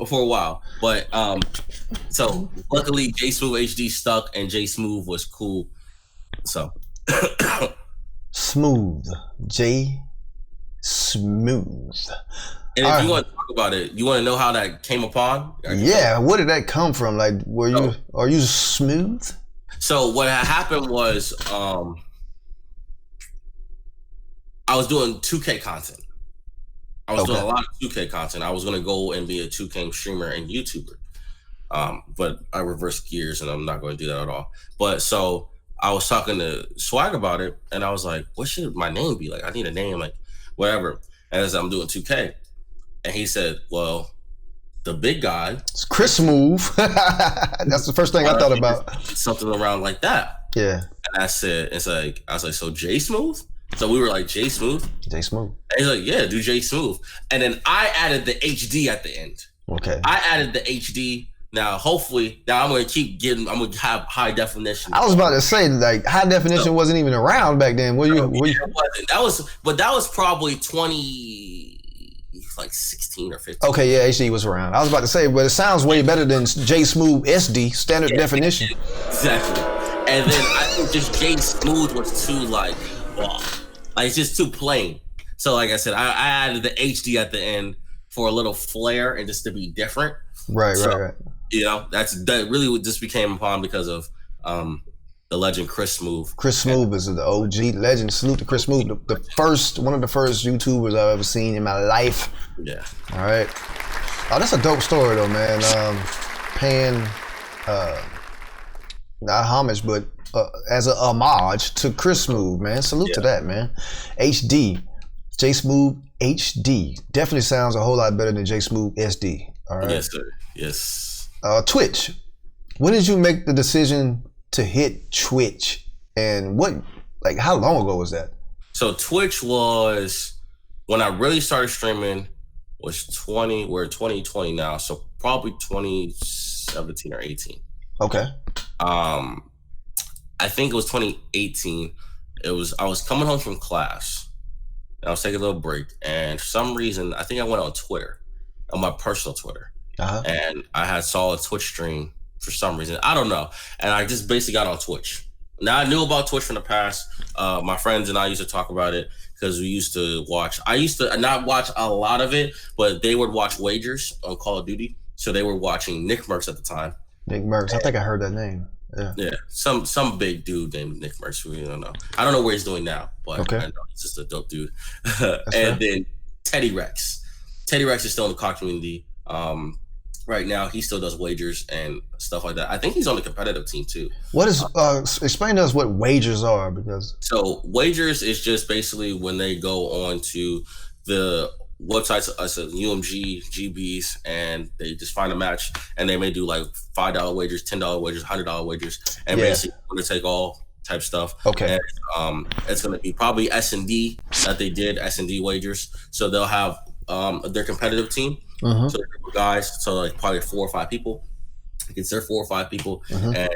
for a while, but so luckily J Smooth HD stuck, and J Smooth was cool. So Smooth. J Smooth. And if you want to talk about it, you want to know how that came upon? Yeah, where did that come from? Like, are you smooth? So what had happened was, I was doing 2K content. I was doing a lot of 2K content. I was going to go and be a 2K streamer and YouTuber. But I reversed gears, and I'm not going to do that at all. But so I was talking to Swagg about it, and I was like, what should my name be? Like, I need a name, like whatever. As I'm doing 2K. And he said, well, the big guy. It's Chris Smooth. That's the first thing I thought about. Something around like that. Yeah. And I said, I was like, so J Smooth? So we were like, J Smooth? J Smooth. And he's like, yeah, do J Smooth. And then I added the HD at the end. Okay. I added the HD. Now, hopefully, I'm going to have high definition. I was about to say, like, high definition wasn't even around back then. It wasn't. That was probably 16 or 15. Okay, yeah, HD was around. I was about to say, but it sounds way better than J Smooth SD, standard definition. Exactly. And then I think just J Smooth was too like it's just too plain. So like I said, I added the HD at the end for a little flair and just to be different. Right. You know, that really just became upon because of the legend Chris Smooth. Chris Smooth is the OG legend. Salute to Chris Smooth, one of the first YouTubers I've ever seen in my life. Yeah. All right. Oh, that's a dope story though, man. Paying not homage, but as a homage to Chris Smooth, man. Salute to that, man. HD, J Smooth HD definitely sounds a whole lot better than J Smooth SD. All right. Yes, sir. Yes. Twitch. When did you make the decision to hit Twitch, and how long ago was that? So Twitch was when I really started streaming was we're 2020 now, so probably 2017 or 18. Okay. I think it was 2018. I was coming home from class, and I was taking a little break, and for some reason I think I went on Twitter, on my personal Twitter. And I saw a Twitch stream for some reason. I don't know. And I just basically got on Twitch. Now, I knew about Twitch from the past. My friends and I used to talk about it because we used to watch. I used to not watch a lot of it, but they would watch wagers on Call of Duty. So they were watching Nick Merckx at the time. Nick Merckx. I think I heard that name. Yeah. Some big dude named Nick Merckx. Who you don't know. I don't know where he's doing now, but I know he's just a dope dude. And then Teddy Rex. Teddy Rex is still in the COD community. Right now, he still does wagers and stuff like that. I think he's on the competitive team too. What is? Explain to us what wagers are, because. So wagers is just basically when they go on to the websites, UMG, GBs, and they just find a match, and they may do like $5 wagers, $10 wagers, $100 wagers, and basically going to take all type stuff. Okay. And, it's going to be probably S&D that they did S&D wagers. So they'll have their competitive team. So they're guys, so like probably 4 or 5 people. It's their 4 or 5 people, and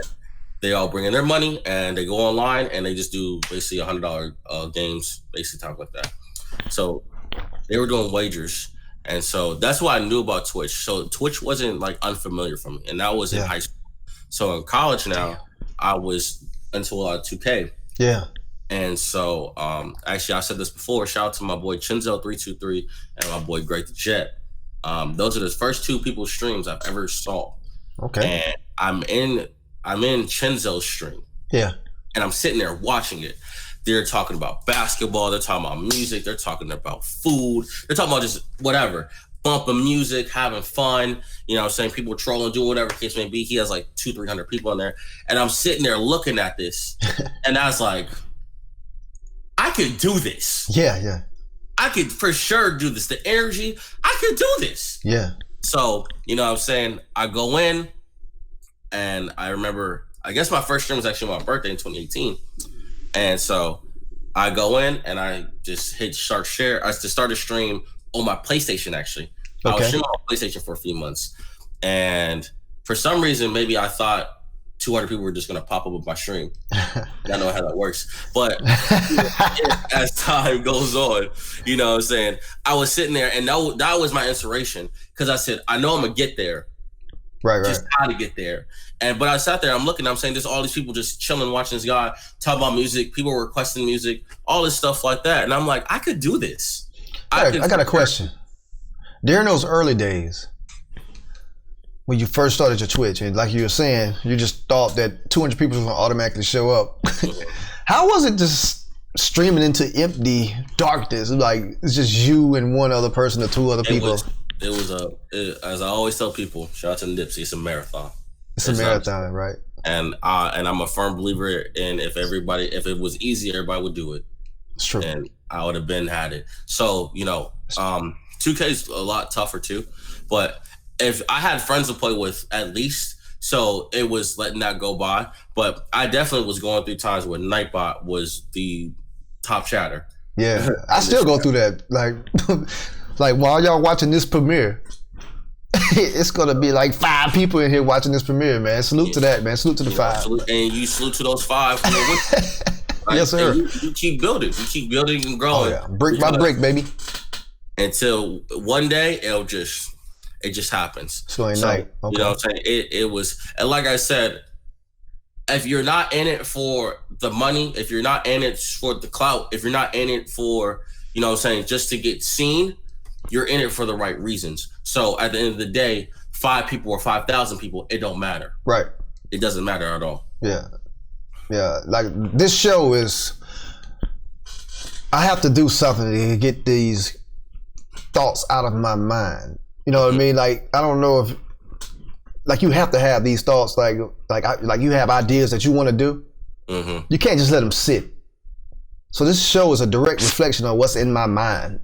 they all bring in their money, and they go online, and they just do basically $100 games, basically talk like that. So they were doing wagers, and so that's why I knew about Twitch. So Twitch wasn't like unfamiliar for me, and that was in high school. So in college now, I was into 2K. Yeah. And so actually, I said this before. Shout out to my boy Chinzo323 and my boy Great the Jet. Those are the first 2 people's streams I've ever saw. Okay. And I'm in Chinzo's stream. Yeah. And I'm sitting there watching it. They're talking about basketball. They're talking about music. They're talking about food. They're talking about just whatever. bumping music, having fun, you know what I'm saying? People trolling, doing whatever the case may be. He has like 200-300 people in there. And I'm sitting there looking at this. And I was like, I could do this. Yeah. I could for sure do this. The energy, I could do this. Yeah. So, you know what I'm saying? I go in and I remember, I guess my first stream was actually my birthday in 2018. And so I go in and I just hit start share. I just started a stream on my PlayStation actually. I was streaming on PlayStation for a few months. And for some reason, maybe I thought 200 people were just going to pop up with my stream. I don't know how that works. But as time goes on, you know what I'm saying? I was sitting there and that was my inspiration because I said, I know I'm going to get there. Right. Just how to get there. But I sat there, I'm looking, I'm saying there's all these people just chilling, watching this guy, talking about music, people requesting music, all this stuff like that. And I'm like, I could do this. I got a question. During those early days, when you first started your Twitch, and like you were saying, you just thought that 200 people was gonna automatically show up. How was it just streaming into empty darkness? Like it's just you and one other person or two other people. As I always tell people, shout out to Nipsey, it's a marathon. It's a marathon, right? And I'm a firm believer in if it was easy, everybody would do it. It's true. And I would have had it. So, you know, 2K is a lot tougher too. But if I had friends to play with at least, so it was letting that go by. But I definitely was going through times where Nightbot was the top chatter. Yeah, I still go through that. Like while y'all watching this premiere, it's gonna be like 5 people in here watching this premiere, man. Salute to that, man. Salute to the 5. And you salute to those 5. Yes, sir. You keep building. You keep building and growing. Oh, yeah. Brick by brick, baby. Until one day it just happens. So, You know what I'm saying? It was, and like I said, if you're not in it for the money, if you're not in it for the clout, if you're not in it for, you know what I'm saying, just to get seen, you're in it for the right reasons. So at the end of the day, 5 people or 5,000 people, it don't matter. Right. It doesn't matter at all. Yeah. Like this show is, I have to do something to get these thoughts out of my mind. You know what I mean? Like, I don't know if, like, you have to have these thoughts, like you have ideas that you want to do. Mm-hmm. You can't just let them sit. So this show is a direct reflection of what's in my mind.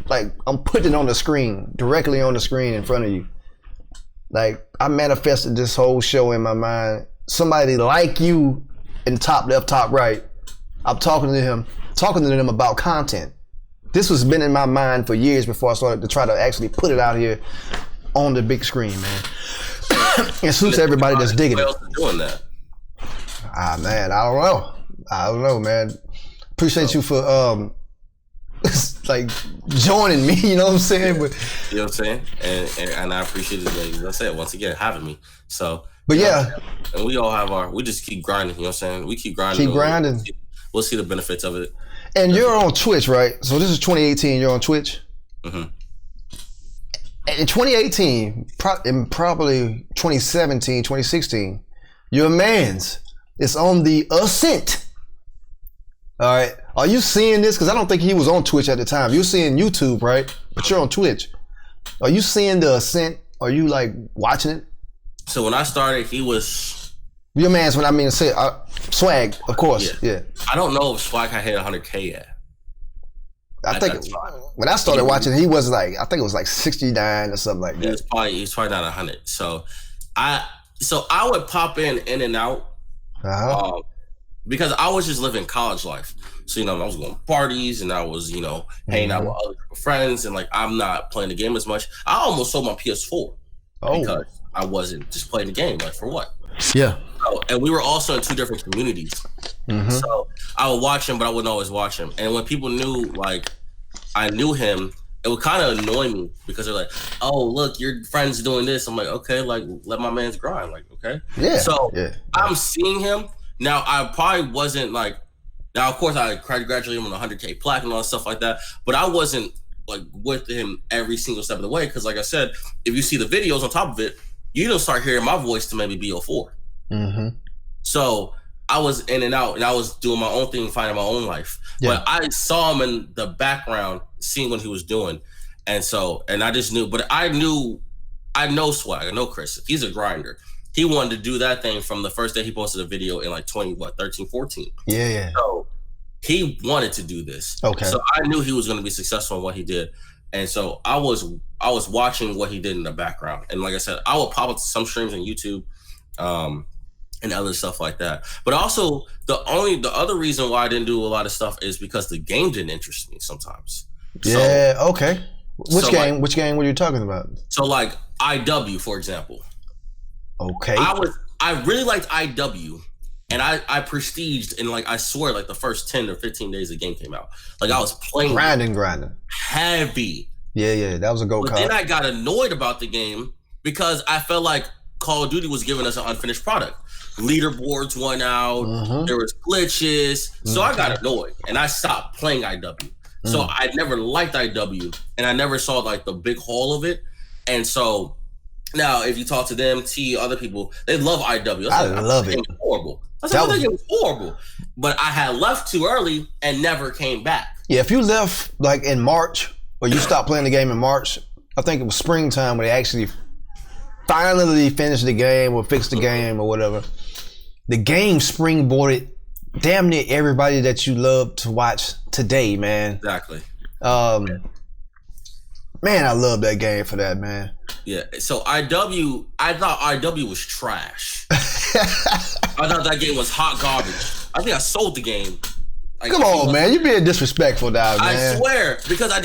Like I'm putting it on the screen, directly on the screen in front of you. Like I manifested this whole show in my mind. Somebody like you in top left, top right. I'm talking to them about content. This has been in my mind for years before I started to try to actually put it out here on the big screen, man. It suits everybody that's digging it. Who else is doing that? Man, I don't know, man. Appreciate you for like joining me, you know what I'm saying? But you know what I'm saying? And I appreciate it, as I said, once again, having me. So but yeah. And we all have we just keep grinding, you know what I'm saying? We keep grinding. Keep grinding. We'll see the benefits of it. And you're on Twitch, right? So this is 2018, you're on Twitch? Mm-hmm. In 2018, probably 2017, 2016, your man's is on the ascent. All right. Are you seeing this? Because I don't think he was on Twitch at the time. You're seeing YouTube, right? But you're on Twitch. Are you seeing the ascent? Are you like watching it? So when I started, he was... Your man's, when I mean say Swagg, of course. Yeah. I don't know if Swagg had hit 100K yet. I think when I started watching, he was like, I think it was like 69 or something like that. He was probably not 100. So I would pop in and out. Uh-huh. Because I was just living college life. So, you know, I was going to parties and I was, you know, hanging out with other friends and like, I'm not playing the game as much. I almost sold my PS4 because I wasn't just playing the game. Like, for what? Yeah. So, and we were also in 2 different communities. Mm-hmm. So I would watch him, but I wouldn't always watch him. And when people knew, like, I knew him, it would kind of annoy me because they're like, oh, look, your friend's doing this. I'm like, okay, like, let my man's grind. Like, okay. Yeah. So I'm seeing him. Now, I probably wasn't like, now, of course, I congratulated him on the 100K plaque and all that stuff like that, but I wasn't like with him every single step of the way. Because like I said, if you see the videos on top of it, you don't start hearing my voice to maybe BO4. Mm-hmm. So I was in and out and I was doing my own thing, finding my own life. Yeah. But I saw him in the background, seeing what he was doing. And I just knew, but I know Swagg, I know Chris. He's a grinder. He wanted to do that thing from the first day he posted a video in like 13, 14. Yeah. So he wanted to do this. Okay. So I knew he was going to be successful in what he did. And so I was watching what he did in the background. And like I said, I would pop up some streams on YouTube and other stuff like that. But also the other reason why I didn't do a lot of stuff is because the game didn't interest me sometimes. Yeah, okay. Which game were you talking about? So like IW, for example. Okay. I really liked IW, and I prestiged in, like, I swear, like the first 10 or 15 days the game came out. Like I was playing grinding heavy. Yeah, that was a go But then I got annoyed about the game because I felt like Call of Duty was giving us an unfinished product. Leaderboards went out, there was glitches, so I got annoyed and I stopped playing IW. So I never liked IW, and I never saw like the big haul of it. And so now, if you talk to them, other people, they love IW. I love it. Horrible. I said, I think it was horrible. But I had left too early and never came back. Yeah, if you left like in March, or you stopped playing the game in March, I think it was springtime when they actually finally finished the game or fixed the game or whatever. The game springboarded damn near everybody that you love to watch today, man. Exactly. Man, I love that game for that, man. Yeah. So I thought IW was trash. I thought that game was hot garbage. I think I sold the game. Like, come on, man. You're being disrespectful now, man. I swear, because I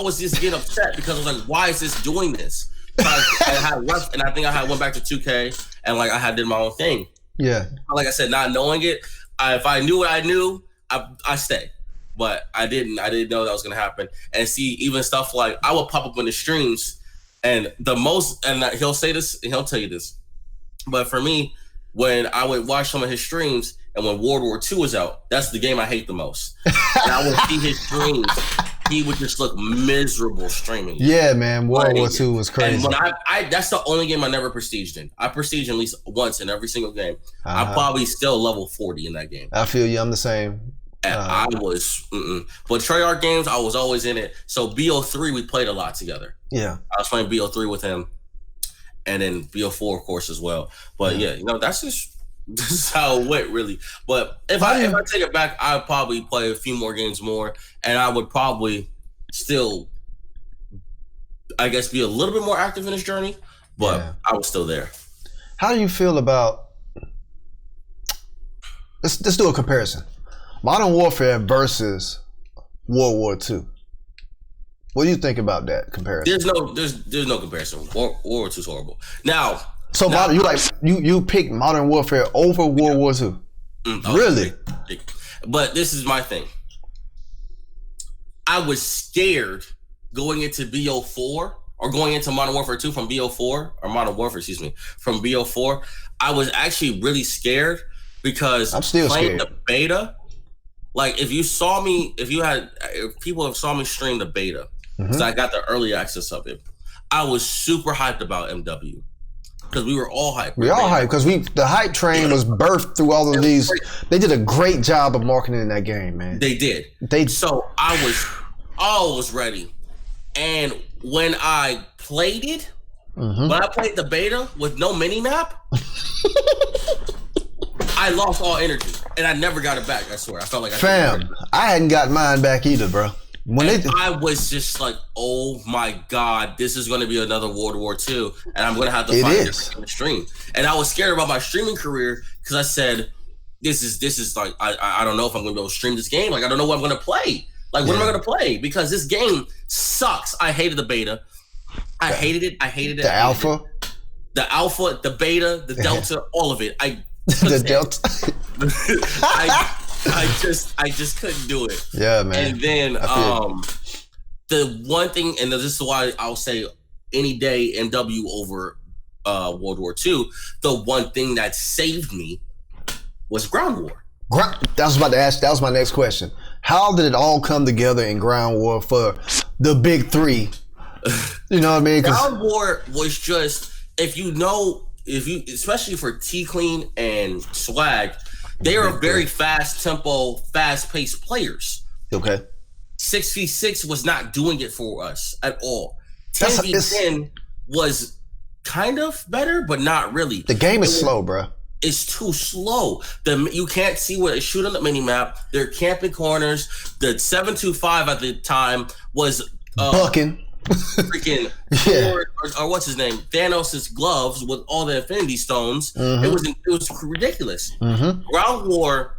was just getting upset because I was like, why is this doing this? I had left, and I think I had went back to 2K, and like I had did my own thing. Yeah. Like I said, not knowing it, if I knew what I knew, I stay. But I didn't know that was gonna happen. And see, even stuff like I would pop up in the streams, and he'll say this, and he'll tell you this. But for me, when I would watch some of his streams, and when World War II was out, that's the game I hate the most. And I would see his streams, he would just look miserable streaming. Yeah, man, World War II was crazy. And when that's the only game I never prestiged in. I prestiged at least once in every single game. I'm probably still level 40 in that game. I feel you. I'm the same. And I was, but Treyarch games, I was always in it. So BO3, we played a lot together. Yeah, I was playing BO3 with him, and then BO4, of course, as well. But yeah, this is how it went, really. But if I take it back, I'd probably play a few more games more, and I would probably still, I guess, be a little bit more active in this journey. But I was still there. How do you feel about? Let's do a comparison. Modern Warfare versus World War II. What do you think about that comparison? There's no comparison. World War II is horrible. Now, you pick Modern Warfare over World War II. Really? But this is my thing. I was scared going into BO4 or going into Modern Warfare 2 from BO4 or Modern Warfare, from BO4. I was actually really scared because I'm still playing scared. the beta. Like if people have saw me stream the beta, because I got the early access of it, I was super hyped about MW because we were all hyped. We all hyped because the hype train was birthed through all of these. They did a great job of marketing in that game, man. They did. So I was ready, and when I played it, when I played the beta with no mini map. I lost all energy, and I never got it back. I swear, I felt like I hadn't got mine back either, bro. I was just like, "Oh my god, this is going to be another World War II, and I'm going to have to find it in the stream." And I was scared about my streaming career because I said, "This is like I don't know if I'm going to be able to stream this game. Like I don't know what I'm going to play. Like what am I going to play? Because this game sucks." I hated the beta. I hated it. The alpha, the beta, the delta, all of it. The delta. I just couldn't do it. Yeah, man. And then the one thing, and this is why I'll say any day MW over World War II. The one thing that saved me was ground war. That was about to ask. That was my next question. How did it all come together in ground war for the big three? You know what I mean? Ground war was just especially for T Clean and Swagg, they are very fast tempo, fast paced players. Okay. 6v6 was not doing it for us at all. 10v10 was kind of better, but not really. The game is slow, bro. It's too slow. You can't see where they shoot on the mini map. They're camping corners. The 725 at the time was bucking. Freaking or what's his name? Thanos' gloves with all the Infinity Stones. It was ridiculous. Ground War,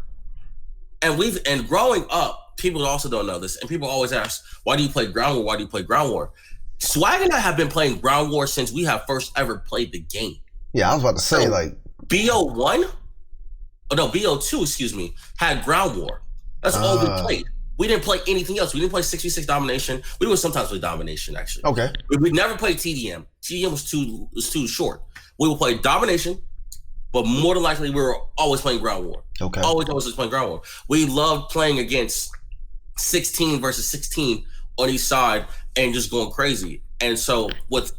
and growing up, people also don't know this, and people always ask, "Why do you play Ground War? Why do you play Ground War?" Swagg and I have been playing Ground War since we have first ever played the game. Yeah, I was about to say BO2, excuse me, had Ground War. That's all we played. We didn't play anything else. We didn't play 6v6 domination. We would sometimes play domination, actually. Okay. We never played TDM. TDM was too short. We would play domination, but more than likely we were always playing Ground War. Okay. Always playing Ground War. We loved playing against 16 versus 16 on each side and just going crazy. And so with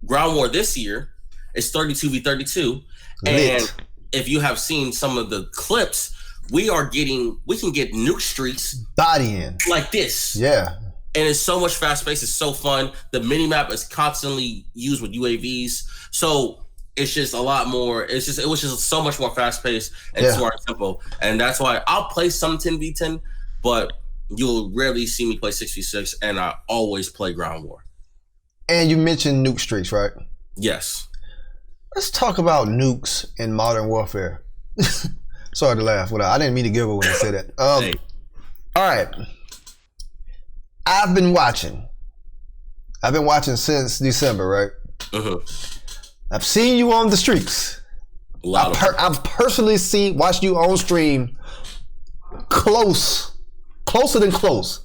Ground War this year, it's 32v32. And if you have seen some of the clips, we can get nuke streaks bodying like this. Yeah. And it's so much fast paced. It's so fun. The mini map is constantly used with UAVs. So it's just a lot more. It was just so much more fast paced and smart and simple. And that's why I'll play some 10v10, but you'll rarely see me play 6v6, and I always play Ground War. And you mentioned nuke streaks, right? Yes. Let's talk about nukes in Modern Warfare. Sorry to laugh. I didn't mean to give her when I said that. All right. I've been watching since December, right? I've seen you on the streaks. I've personally watched you on stream closer than close.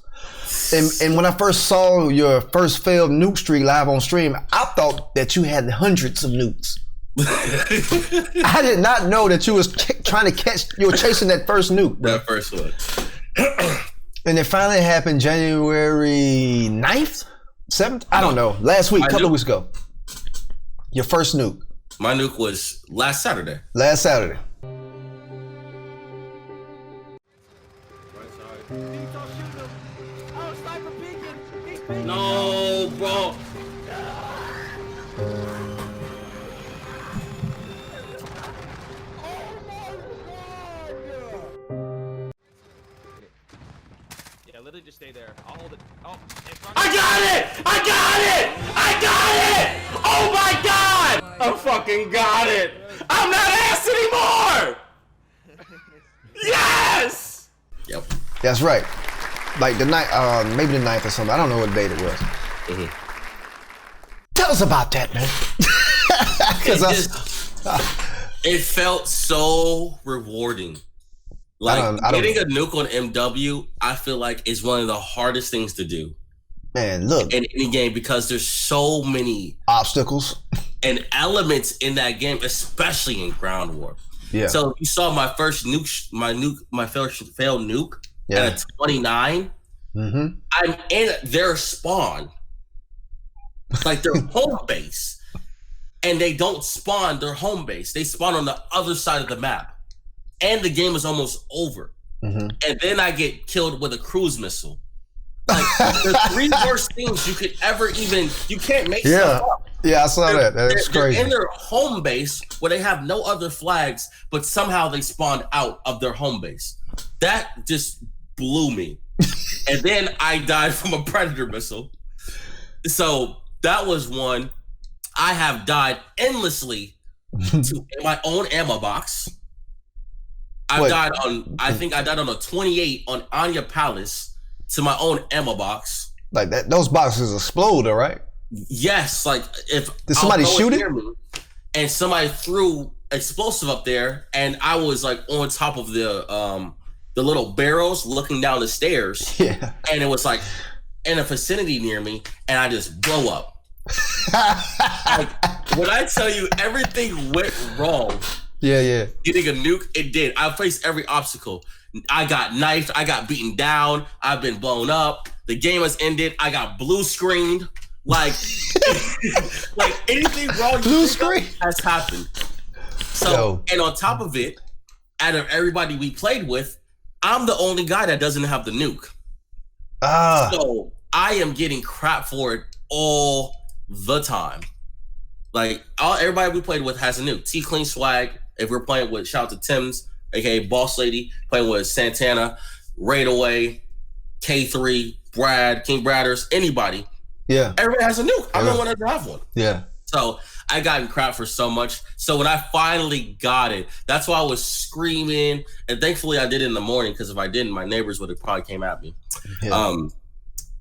And when I first saw your first failed nuke streak live on stream, I thought that you had hundreds of nukes. I did not know that you was you were chasing that first nuke, bro. That first one. And it finally happened January 9th? 7th? I don't know. Last week, a couple of weeks ago. Your first nuke. My nuke was last Saturday. No, bro. Yeah, literally just stay there. I'll hold it. Oh, I got it! Oh my god! I fucking got it! I'm not ass anymore! Yes! Yep. That's right. Like the night, maybe the 9th or something. I don't know what date it was. Tell us about that, man. It felt so rewarding. Like getting a nuke on MW, I feel like is one of the hardest things to do. Man, look. In any game, because there's so many obstacles and elements in that game, especially in Ground War. Yeah. So you saw my first nuke, my failed nuke at a 29. I'm in their spawn, like their home base, and they don't spawn their home base. They spawn on the other side of the map, and the game is almost over. And then I get killed with a cruise missile. Like the three worst things you could ever you can't make stuff up. Yeah, I saw that. That's crazy. They're in their home base where they have no other flags, but somehow they spawned out of their home base. That just blew me. And then I died from a Predator missile. So that was one. I have died endlessly to my own ammo box. I think I died on a 28 on Anya Palace to my own ammo box. Like that, those boxes explode, all right? Yes, like if did somebody shoot it? And somebody threw explosive up there, and I was like on top of the little barrels looking down the stairs. Yeah. And it was like in a vicinity near me, and I just blow up. Like, when I tell you everything went wrong. Yeah. Getting a nuke, it did. I faced every obstacle. I got knifed. I got beaten down. I've been blown up. The game has ended. I got blue screened. Like, like anything wrong blue screen has happened. So, and on top of it, out of everybody we played with, I'm the only guy that doesn't have the nuke. So I am getting crap for it all the time. Like everybody we played with has a nuke. T Clean Swagg. If we're playing with, shout out to Tim's, aka Boss Lady, playing with Santana, Raid Away, K3, Brad, King Bradders, anybody. Yeah. Everybody has a nuke. I'm the one that doesn't have one. Yeah. So I got crap for so much. So when I finally got it, that's why I was screaming. And thankfully I did it in the morning, because if I didn't, my neighbors would have probably came at me. Yeah.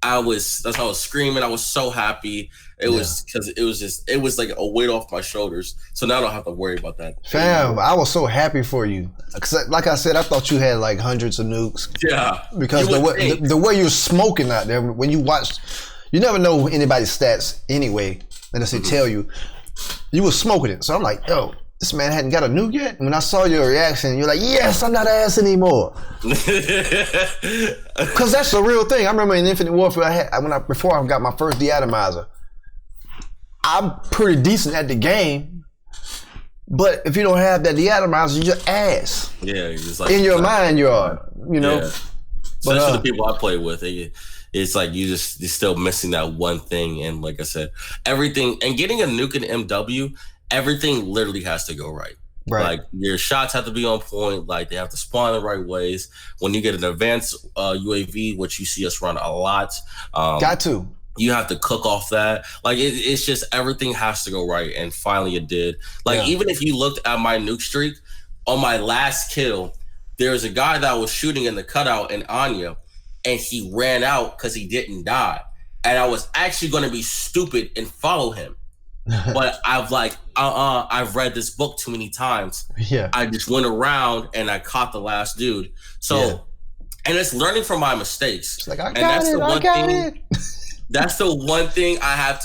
That's why I was screaming. I was so happy. It was because it was like a weight off my shoulders. So now I don't have to worry about that. Fam, I was so happy for you. Cause like I said, I thought you had like hundreds of nukes. Yeah. Because the way you're smoking out there, when you watch, you never know anybody's stats anyway, unless they tell you. You were smoking it. So I'm like, yo, this man hadn't got a nuke yet? And when I saw your reaction, you're like, yes, I'm not ass anymore. Because that's the real thing. I remember in Infinite Warfare, before I got my first deatomizer, I'm pretty decent at the game, but if you don't have that deatomizer, you're ass. Yeah, it's like in your mind, you are. You know. Yeah. But especially the people I play with, it's like you're still missing that one thing. And like I said, everything and getting a nuke in MW, everything literally has to go right. Right. Like your shots have to be on point. Like they have to spawn the right ways. When you get an advanced UAV, which you see us run a lot, got to. You have to cook off that. Like it's just everything has to go right, and finally it did. Like even if you looked at my nuke streak, on my last kill, there was a guy that was shooting in the cutout in Anya, and he ran out because he didn't die. And I was actually going to be stupid and follow him, but I've I've read this book too many times. Yeah, I just went around and I caught the last dude. So, and it's learning from my mistakes. It's like I got it. That's the one thing I had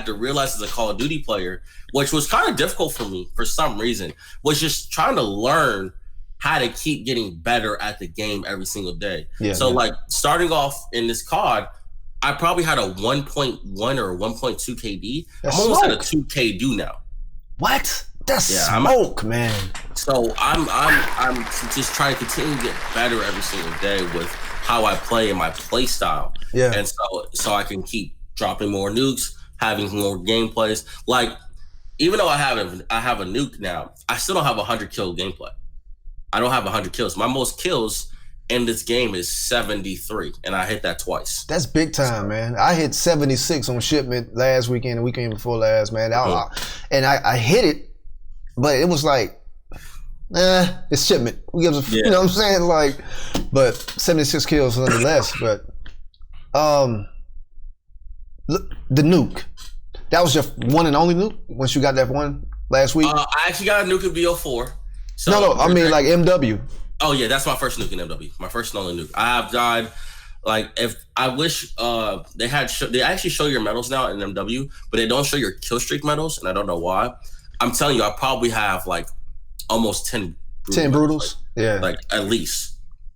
to realize as a Call of Duty player, which was kind of difficult for me for some reason, was just trying to learn how to keep getting better at the game every single day. Like starting off in this COD, I probably had a 1.1 or 1.2 KD. I'm almost at a 2 KD now. What? That's smoke, man. So I'm just trying to continue to get better every single day with how I play and my play style. Yeah. And so I can keep dropping more nukes, having more gameplays. Like, even though I have a nuke now, I still don't have 100 kill gameplay. I don't have 100 kills. My most kills in this game is 73, and I hit that twice. That's big time, man. I hit 76 on shipment last weekend, the weekend before last, man. And I hit it, but it was like, it's shipment. Who gives a you know what I'm saying? Like, but 76 kills nonetheless. But look, the nuke. That was your one and only nuke once you got that one last week? I actually got a nuke in BO4. So no, I mean like MW. Oh yeah, that's my first nuke in MW. My first and only nuke. I have died. Like, if I wish they actually show your medals now in MW, but they don't show your kill streak medals, and I don't know why. I'm telling you, I probably have like almost 10 brutals. Like at least.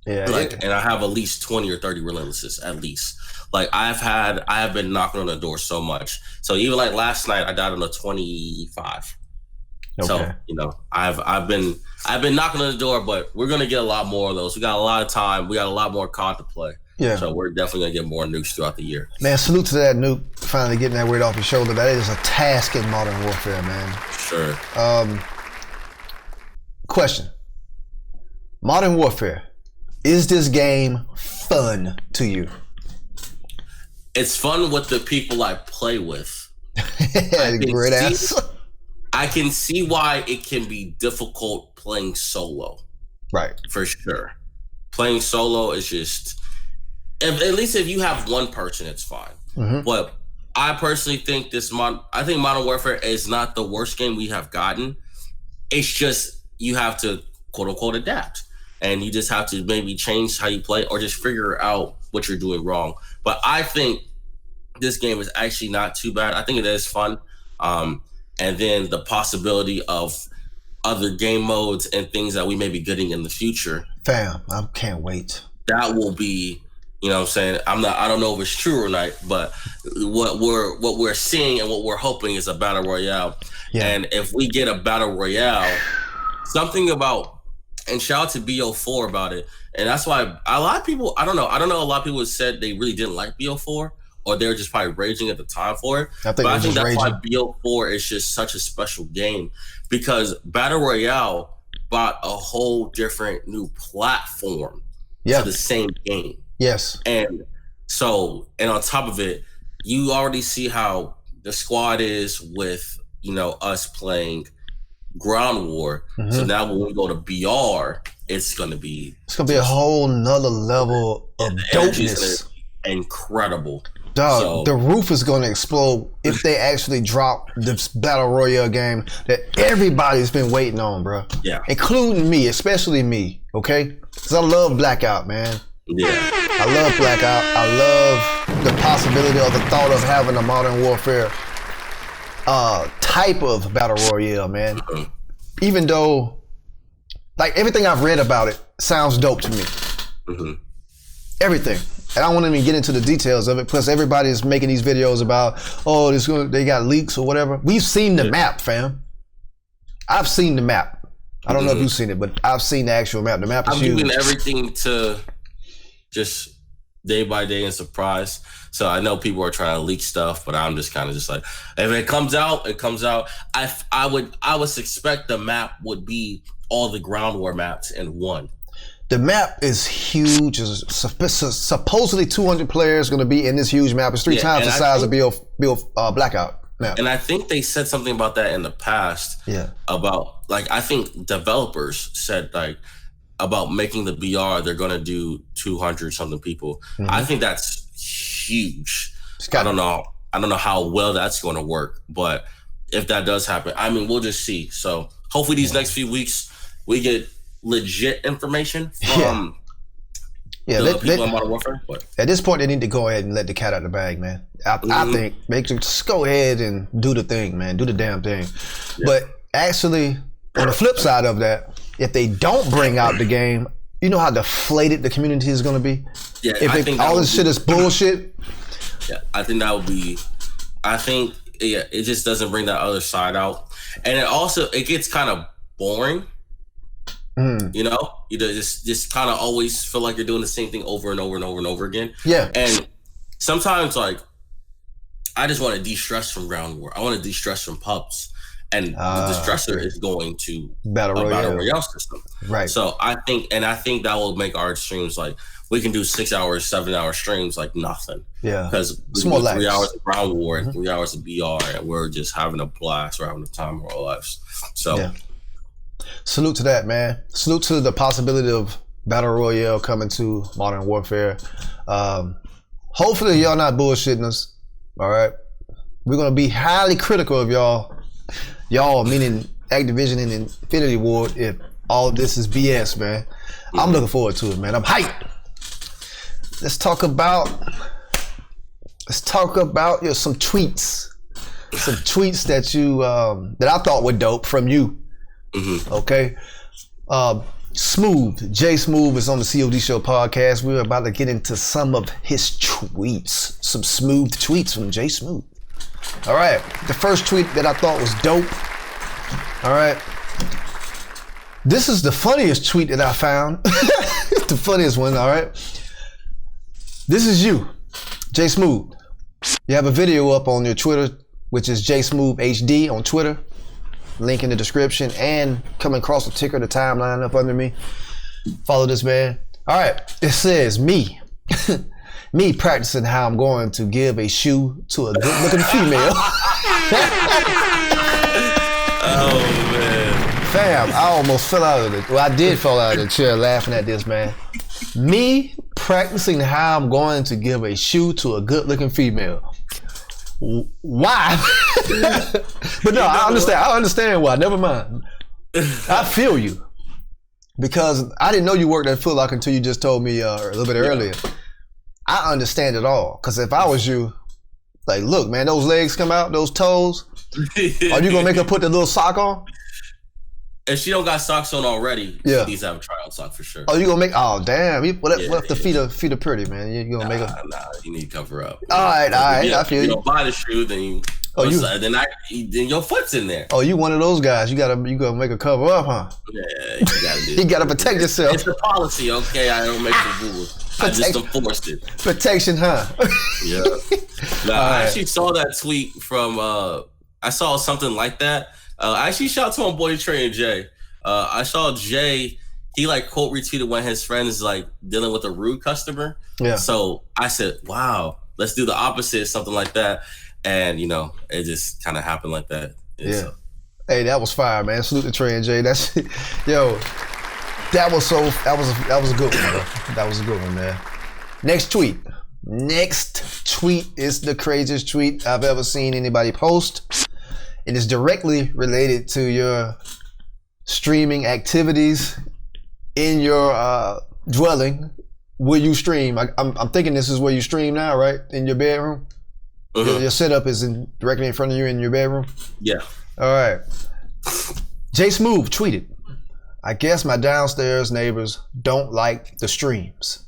Yeah. Like, and I have at least 20 or 30 relentlesses at least. Like I have been knocking on the door so much. So even like last night, I died on a 25. Okay. So, you know, I've been knocking on the door, but we're gonna get a lot more of those. We got a lot of time. We got a lot more COD to play. Yeah. So we're definitely gonna get more nukes throughout the year. Man, salute to that nuke finally getting that weight off your shoulder. That is a task in Modern Warfare, man. Sure. Question. Modern Warfare. Is this game fun to you? It's fun with the people I play with. Great ass. I can see why it can be difficult playing solo. Right. For sure. Playing solo is just, at least if you have one person, it's fine. Mm-hmm. But I personally think I think Modern Warfare is not the worst game we have gotten. It's just, you have to quote unquote adapt. And you just have to maybe change how you play or just figure out what you're doing wrong. But I think this game is actually not too bad. I think it is fun. And then the possibility of other game modes and things that we may be getting in the future. Fam, I can't wait. That will be, you know what I'm saying? I don't know if it's true or not, but what we're seeing and what we're hoping is a battle royale. Yeah. And if we get a battle royale, something about And shout out to BO4 about it. And that's why a lot of people, I don't know, a lot of people said they really didn't like BO4, or they were just probably raging at the time for it. I think that's raging. Why BO4 is just such a special game, because Battle Royale bought a whole different new platform to the same game. Yes. And on top of it, you already see how the squad is with, us playing Ground War. So now when we go to BR, it's gonna be a whole nother level of dopeness. Incredible. Dog, the roof is gonna explode if they actually drop this Battle Royale game that everybody's been waiting on, bro. Yeah. Including me, especially me, okay? Because I love Blackout, man. Yeah. I love Blackout. I love the possibility or the thought of having a Modern Warfare type of Battle Royale, man. Even though, like, everything I've read about it sounds dope to me. Everything. And I don't want to even get into the details of it, because everybody is making these videos about, they got leaks or whatever. We've seen the map, fam. I've seen the map. I don't know if you've seen it, but I've seen the actual map. The map is huge. I'm doing everything to just day by day and surprise. So I know people are trying to leak stuff, but I'm just kind of just like, if it comes out, it comes out. I would expect the map would be all the Ground War maps in one. The map is huge. Supposedly 200 players going to be in this huge map. It's three times the size of Blackout map. And I think they said something about that in the past. Yeah. About, like, I think developers said, like, about making the BR, they're going to do 200 something people. I think that's huge. I don't know how well that's going to work, but if that does happen, I mean, we'll just see. So hopefully these next few weeks we get legit information from people in Modern Warfare. But at this point, they need to go ahead and let the cat out of the bag, man. I think they should just go ahead and do the thing, man. Do the damn thing. Yeah. But actually, on the flip side of that, if they don't bring out the game, you know how deflated the community is going to be? Yeah, if all this shit is bullshit? Yeah, I think that would be... it just doesn't bring that other side out. And it gets kind of boring. You know? You just kind of always feel like you're doing the same thing over and over and over and over again. Yeah. And sometimes, like, I just want to de-stress from Ground War. I want to de-stress from pubs. And the stressor is going to Battle Royale system. Right. So I think that will make our streams, like, we can do 6 hours, 7 hour streams like nothing. Yeah. Because we do 3 hours of Ground War and 3 hours of BR, and we're just having a blast. We're having the time of our lives. So salute to that, man. Salute to the possibility of Battle Royale coming to Modern Warfare. Hopefully y'all not bullshitting us. All right. We're gonna be highly critical of y'all. Y'all, meaning Activision and Infinity Ward, if all of this is BS, man. I'm looking forward to it, man. I'm hyped. Let's talk about some tweets. Some tweets that you that I thought were dope from you. Okay. Smooth, Jay Smooth is on the COD Show podcast. We're about to get into some of his tweets. Some smooth tweets from Jay Smooth. All right, the first tweet that I thought was dope. All right, this is the funniest tweet that I found. The funniest one. All right, this is you, Jay Smooth. You have a video up on your Twitter, which is Jay Smooth HD on Twitter. Link in the description, and coming across the ticker, the timeline up under me. Follow this man. All right, it says me. Me practicing how I'm going to give a shoe to a good-looking female. Oh, man. Fam, I almost fell out of it. Well, I did fall out of the chair laughing at this, man. Me practicing how I'm going to give a shoe to a good-looking female. Why? But no, I understand why. Never mind. I feel you. Because I didn't know you worked at Foot Locker until you just told me a little bit earlier. I understand it all. Because if I was you, like, look, man, those legs come out, those toes. Are you going to make her put the little sock on? if she don't got socks on already, Yeah. she needs to have a tryout sock for sure. Oh, you gonna make? Oh, damn. What Yeah, if the feet are pretty, man? You gonna make them? Nah, you need to cover up. All right. I feel you. you. Don't buy the shoe, then you. Then your foot's in there. Oh, you one of those guys. You gotta make a cover up, huh? Yeah, you gotta do. You gotta protect yourself. It's the policy, okay? I don't make the rules. I just enforced it. Protection, huh? Yeah. Now, I actually saw that tweet from. I saw something like that. I actually shout out to my boy Trey and Jay. I saw Jay. He like quote retweeted when his friend is like dealing with a rude customer. Yeah. So I said, "Wow, let's do the opposite, something like that." And it just kind of happened like that. Yeah. So. Hey, that was fire, man. Salute to Trey and Jay. That's yo. That was a good one, bro. That was a good one, man. Next tweet is the craziest tweet I've ever seen anybody post. It is directly related to your streaming activities in your dwelling where you stream. I'm thinking this is where you stream now, right? In your bedroom. Mm-hmm. Your setup is directly in front of you in your bedroom. Yeah. All right. Jay Smooth tweeted, "I guess my downstairs neighbors don't like the streams."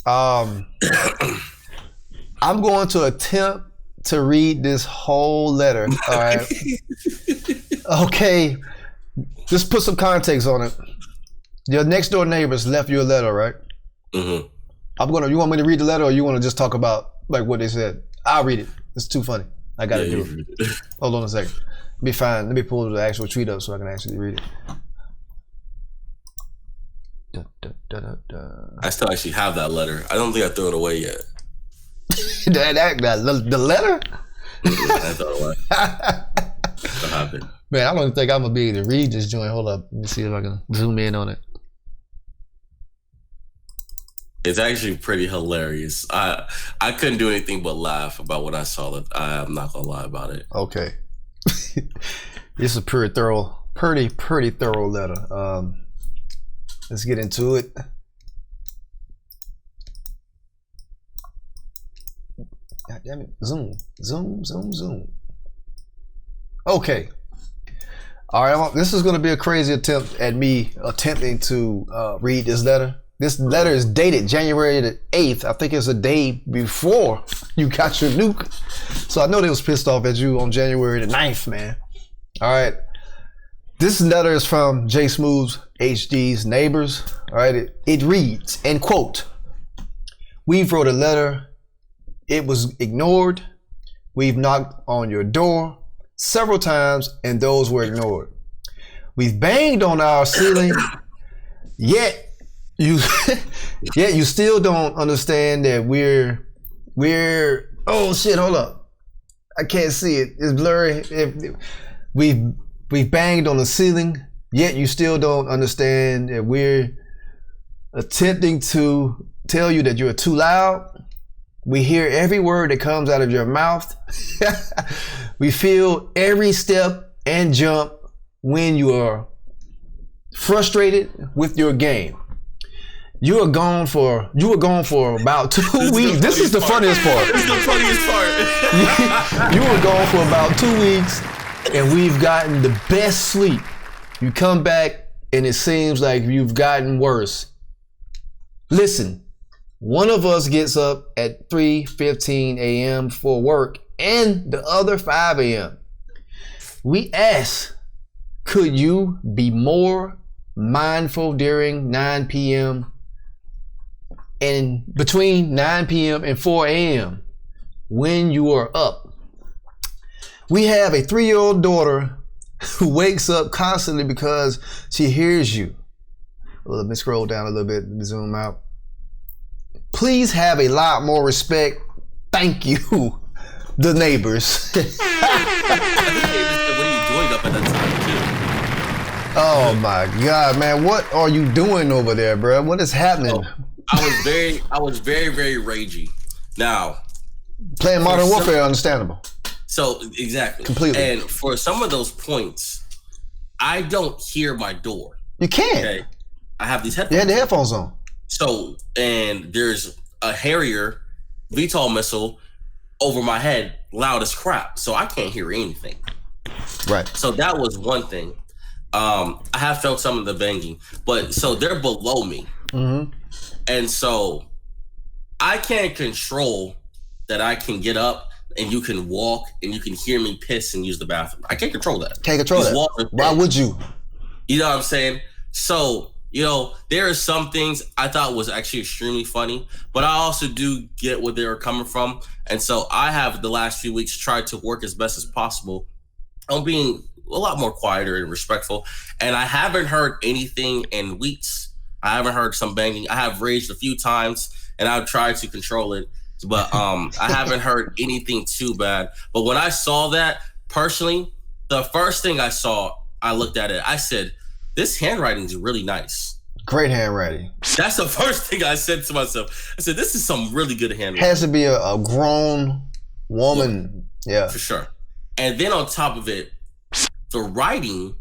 I'm going to attempt to read this whole letter. All right. Okay. Just put some context on it. Your next door neighbors left you a letter, right? Mm-hmm. You want me to read the letter, or you want to just talk about like what they said? I'll read it. It's too funny. I gotta do it. Hold on a second. Be fine. Let me pull the actual tweet up so I can actually read it. I still actually have that letter. I don't think I threw it away yet. The letter? I threw it away. What happened? Man, I don't even think I'm gonna be able to read this joint. Hold up. Let me see if I can zoom in on it. It's actually pretty hilarious. I couldn't do anything but laugh about when I saw it. I'm not gonna lie about it. Okay. It's a pretty thorough letter. Let's get into it. God damn it. Zoom. Okay. All right, this is going to be a crazy attempt at me attempting to read this letter. This letter is dated January the 8th. I think it's a day before you got your nuke. So I know they was pissed off at you on January the 9th, man. All right. This letter is from J Smooth's HD's neighbors. All right. It reads, and quote, "We've wrote a letter. It was ignored. We've knocked on your door several times and those were ignored. We've banged on our ceiling, yet you still don't understand that we're oh shit, hold up. I can't see it. It's blurry. We've banged on the ceiling, yet you still don't understand that we're attempting to tell you that you're too loud. We hear every word that comes out of your mouth. We feel every step and jump when you are frustrated with your game. You were gone for about 2 weeks. This is the funniest part. This is the funniest part. You were gone for about 2 weeks, and we've gotten the best sleep. You come back, and it seems like you've gotten worse. Listen, one of us gets up at 3:15 a.m. for work, and the other 5 a.m. We ask, could you be more mindful during 9 p.m. and between 9 p.m. and 4 a.m. when you are up? We have a 3-year-old daughter who wakes up constantly because she hears you. Well, let me scroll down a little bit and zoom out. Please have a lot more respect. Thank you, the neighbors. I think they even said, what are you doing up at that time, too? Oh my God, man. What are you doing over there, bro? What is happening? Oh, I was very, very ragey. Now, playing Modern Warfare, understandable. So, exactly. Completely. And for some of those points, I don't hear my door. You can't. Okay. I have these headphones. You had the headphones on. So, and there's a Harrier VTOL missile over my head, loud as crap. So I can't hear anything. Right. So that was one thing. I have felt some of the banging, but so they're below me. Mm-hmm. And so I can't control that I can get up and you can walk and you can hear me piss and use the bathroom. I can't control that. Can't control that. Why would you? You know what I'm saying? So, there are some things I thought was actually extremely funny, but I also do get where they were coming from. And so I have the last few weeks tried to work as best as possible on being a lot more quieter and respectful. And I haven't heard anything in weeks. I haven't heard some banging. I have raged a few times and I've tried to control it, but I haven't heard anything too bad. But when I saw that, personally, the first thing I saw, I looked at it, I said, this handwriting is really nice. Great handwriting. That's the first thing I said to myself. I said, this is some really good handwriting. Has to be a grown woman. Yeah. For sure. And then on top of it, the writing,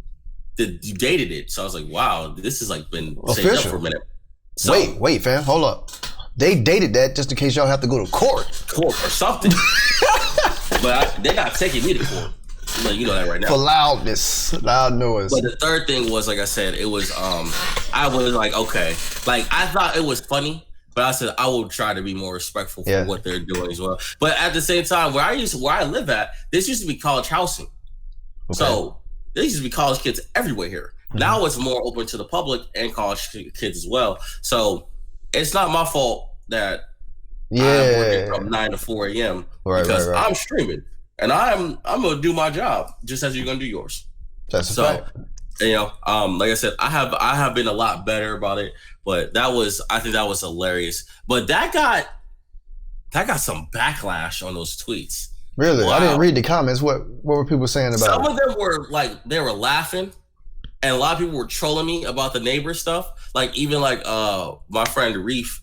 that you dated it. So I was like, wow, this has like been saved up for a minute. So, wait, fam, hold up. They dated that just in case y'all have to go to court or something. But they're not taking me to court. You know that right now. For loud noise. But the third thing was, like I said, it was I was like, okay. Like I thought it was funny, but I said I will try to be more respectful for what they're doing as well. But at the same time, where I live at, this used to be college housing. Okay. So there used to be college kids everywhere here. Mm-hmm. Now it's more open to the public and college kids as well. So it's not my fault that I'm working from 9 to 4 a.m. because I'm streaming. And I'm gonna do my job just as you're gonna do yours. That's a fact. Like I said, I have been a lot better about it, but I think that was hilarious. But that got some backlash on those tweets. Really? Wow. I didn't read the comments. What were people saying about it? Some of them were like they were laughing, and a lot of people were trolling me about the neighbor stuff. Like even like my friend Reef,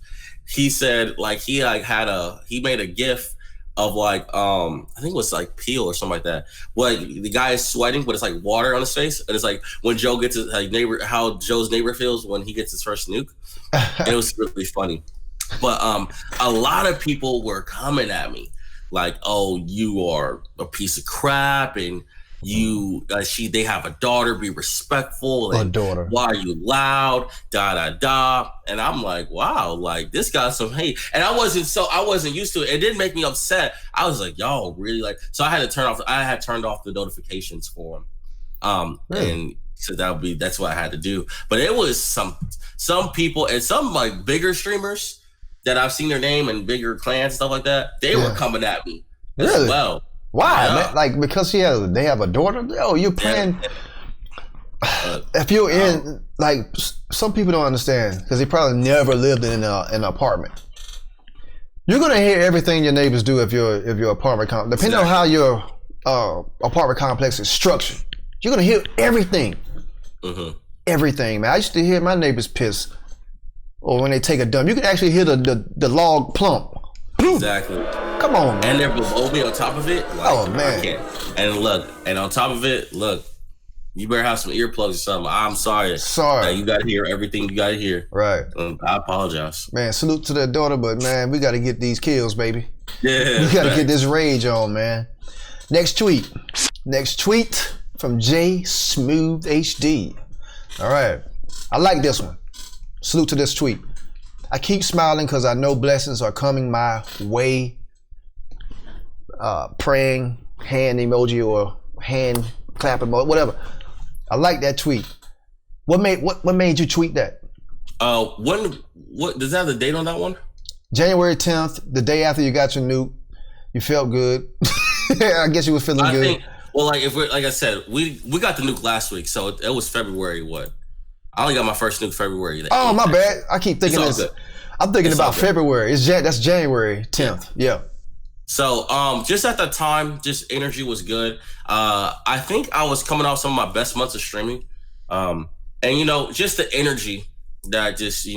he said like he made a GIF of like I think it was like Peel or something like that. Well, like, the guy is sweating, but it's like water on his face, and it's like when Joe gets his how Joe's neighbor feels when he gets his first nuke. And it was really funny. But a lot of people were coming at me like, "Oh, you are a piece of crap," and they have a daughter, be respectful, and daughter, why are you loud, da. And I'm like, wow, like this got some hate. And I wasn't used to it. It didn't make me upset. I was like, y'all really like, so I had turned off the notifications for him. And so that's what I had to do. But it was some people and some like bigger streamers that I've seen their name and bigger clans and stuff like that, they were coming at me as well. Why? Yeah. Like because they have a daughter? Oh, you're playing. If you're in, like, some people don't understand because they probably never lived in an apartment. You're gonna hear everything your neighbors do if your apartment complex, depending on how your apartment complex is structured. You're gonna hear everything. Mm-hmm. Everything, man. I used to hear my neighbors piss, or when they take a dump. You can actually hear the log plump. Exactly. Come on, man. And they're below me on top of it. Like, oh man. I can't. And on top of it, you better have some earplugs or something. I'm sorry. You gotta hear everything you gotta hear. Right. I apologize. Man, salute to their daughter, but man, we gotta get these kills, baby. Yeah. We gotta get this rage on, man. Next tweet from J Smooth HD. All right. I like this one. Salute to this tweet. I keep smiling because I know blessings are coming my way. Praying hand emoji or hand clap emoji, whatever. I like that tweet. What made you tweet that? What does that have the date on that one? January 10th, the day after you got your nuke. You felt good. I guess you was feeling good. Like I said, we got the nuke last week, so it was February. What? I only got my first nuke February. Oh, my bad. I keep thinking this. Good. I'm thinking about February. That's January 10th. Yeah. So just at that time, just energy was good. I think I was coming off some of my best months of streaming. And just the energy that just,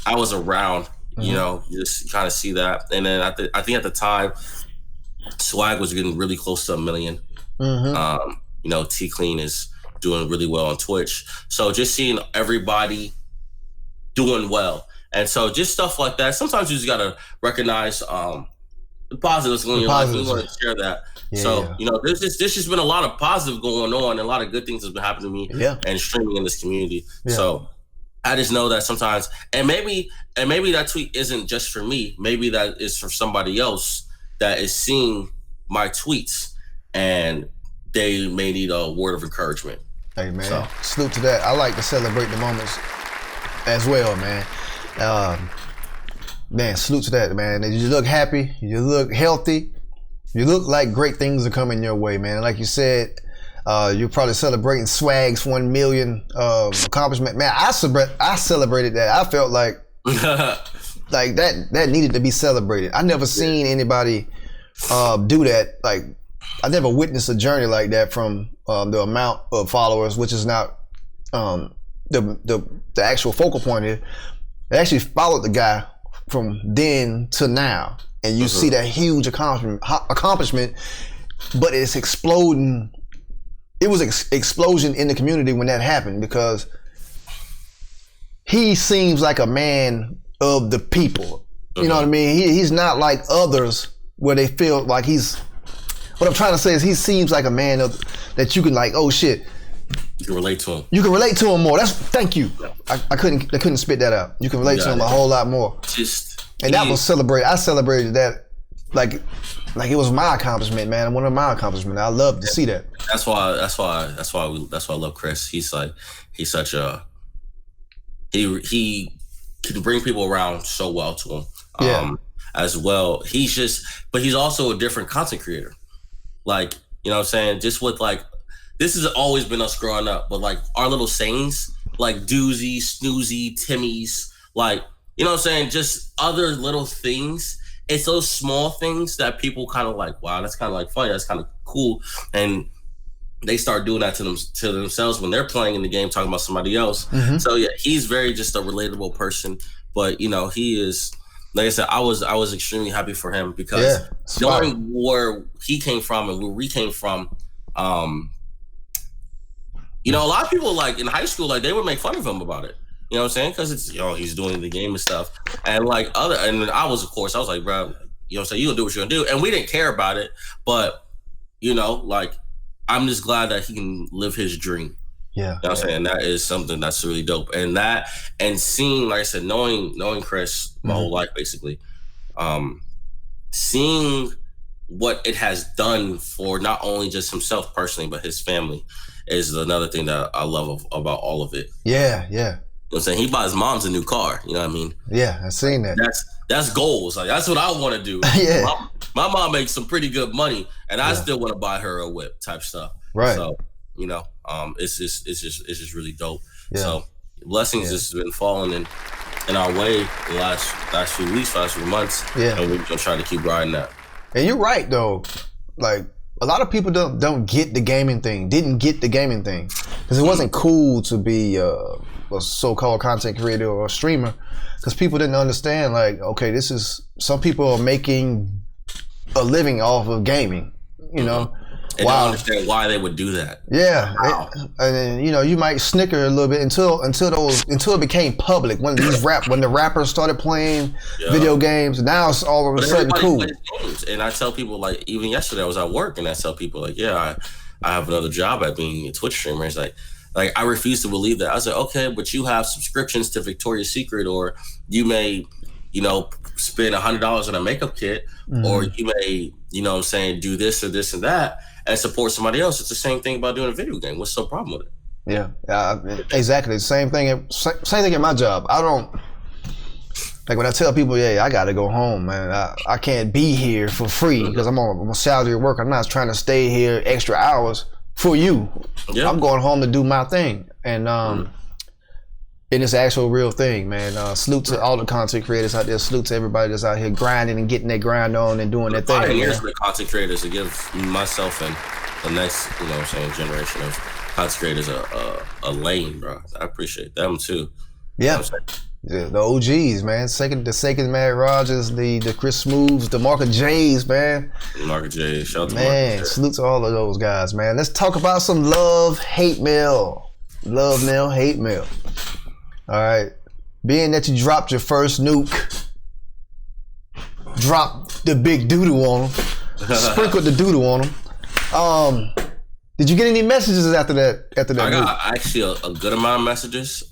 I was around, you just kind of see that. And then I think at the time, Swagg was getting really close to 1 million. Mm-hmm. T Clean is doing really well on Twitch. So just seeing everybody doing well. And so just stuff like that. Sometimes you just got to recognize the positives in your life. We want to share that. Yeah. So, you know, there's just been a lot of positive going on, and a lot of good things has been happening to me and streaming in this community. Yeah. So I just know that sometimes, and maybe that tweet isn't just for me. Maybe that is for somebody else that is seeing my tweets and they may need a word of encouragement. Hey man, salute to that. I like to celebrate the moments as well, man. Man, salute to that, man. You look happy, you look healthy, you look like great things are coming your way, man. Like you said, you're probably celebrating Swagg's 1 million accomplishment. Man, I celebrated that. I felt like like that needed to be celebrated. I never seen anybody do that. Like, I never witnessed a journey like that from the amount of followers, which is not the actual focal point here. They actually followed the guy from then to now, and you see that huge accomplishment, but it's exploding. It was explosion in the community when that happened, because he seems like a man of the people. You know what I mean? He's not like others where they feel like he's. What I'm trying to say is he seems like a man that you can like, oh shit. You can relate to him. You can relate to him more. Thank you. I couldn't spit that out. You can relate to him a whole lot more. That was celebrated. I celebrated that like it was my accomplishment, man. One of my accomplishments. I love to see that. That's why I love Chris. He's such a he can bring people around so well to him. As well. But he's also a different content creator. Like, you know what I'm saying? Just with like, this has always been us growing up, but like our little sayings, like doozy, snoozy, Timmy's, like, you know what I'm saying? Just other little things. It's those small things that people kind of like, wow, that's kind of like funny. That's kind of cool. And they start doing that to themselves when they're playing in the game, talking about somebody else. So yeah, he's very just a relatable person, but you know, he is, like I said, I was extremely happy for him, because knowing where he came from and where we came from, you know, a lot of people like in high school, like they would make fun of him about it. You know what I'm saying? Because it's, you know, he's doing the game and stuff. And like and I was like, bro, you know what I'm saying? You gonna do what you're gonna do. And we didn't care about it, but you know, like, I'm just glad that he can live his dream. Yeah. You know what I'm saying? That is something that's really dope. And seeing, like I said, knowing Chris my whole life, basically, seeing what it has done for not only just himself personally, but his family is another thing that I love about all of it. Yeah. You know what I'm saying? He bought his mom's a new car. You know what I mean? Yeah, I've seen that. That's goals. Like, that's what I want to do. My mom makes some pretty good money, and I still want to buy her a whip type stuff. Right. So, you know, it's just really dope. Yeah. So blessings just been falling in our way the last few weeks, last few months. Yeah. And we're gonna try to keep riding that. And you're right though. Like, a lot of people don't get the gaming thing. Didn't get the gaming thing because it wasn't cool to be a so-called content creator or a streamer, because people didn't understand, like, okay, this is, some people are making a living off of gaming, you know. And don't understand why they would do that. Yeah. Wow. And then, you know, you might snicker a little bit until it became public, when the rappers started playing video games. Now it's all of a sudden cool. Games. And I tell people, like, even yesterday I was at work and I tell people, like, I have another job at being a Twitch streamer. It's like I refuse to believe that. I was like, okay, but you have subscriptions to Victoria's Secret, or you may, you know, spend $100 on a makeup kit, or you may, you know what I'm saying, do this or this and that and support somebody else. It's the same thing about doing a video game. What's the problem with it? Yeah, exactly. Same thing in my job. I don't, like, when I tell people, I gotta go home, man. I can't be here for free because I'm a salary worker. I'm not trying to stay here extra hours for you. Yeah. I'm going home to do my thing. And it's an actual real thing, man. Salute to all the content creators out there. Salute to everybody that's out here grinding and getting their grind on and doing their thing. Pioneers with content creators to give myself and the next, you know what I'm saying, generation of content creators a lane, bro. I appreciate them too. Yeah. You know the OGs, man. The second Mad Rogers, the Chris Smooths, the Marker J's, man. Marker J, shout out to man. Marker J. Salute to all of those guys, man. Let's talk about some love, hate mail. Love mail, hate mail. All right. Being that you dropped your first nuke, dropped the big doodoo on them. Sprinkled the doodoo on them. Did you get any messages after that? I got actually a good amount of messages.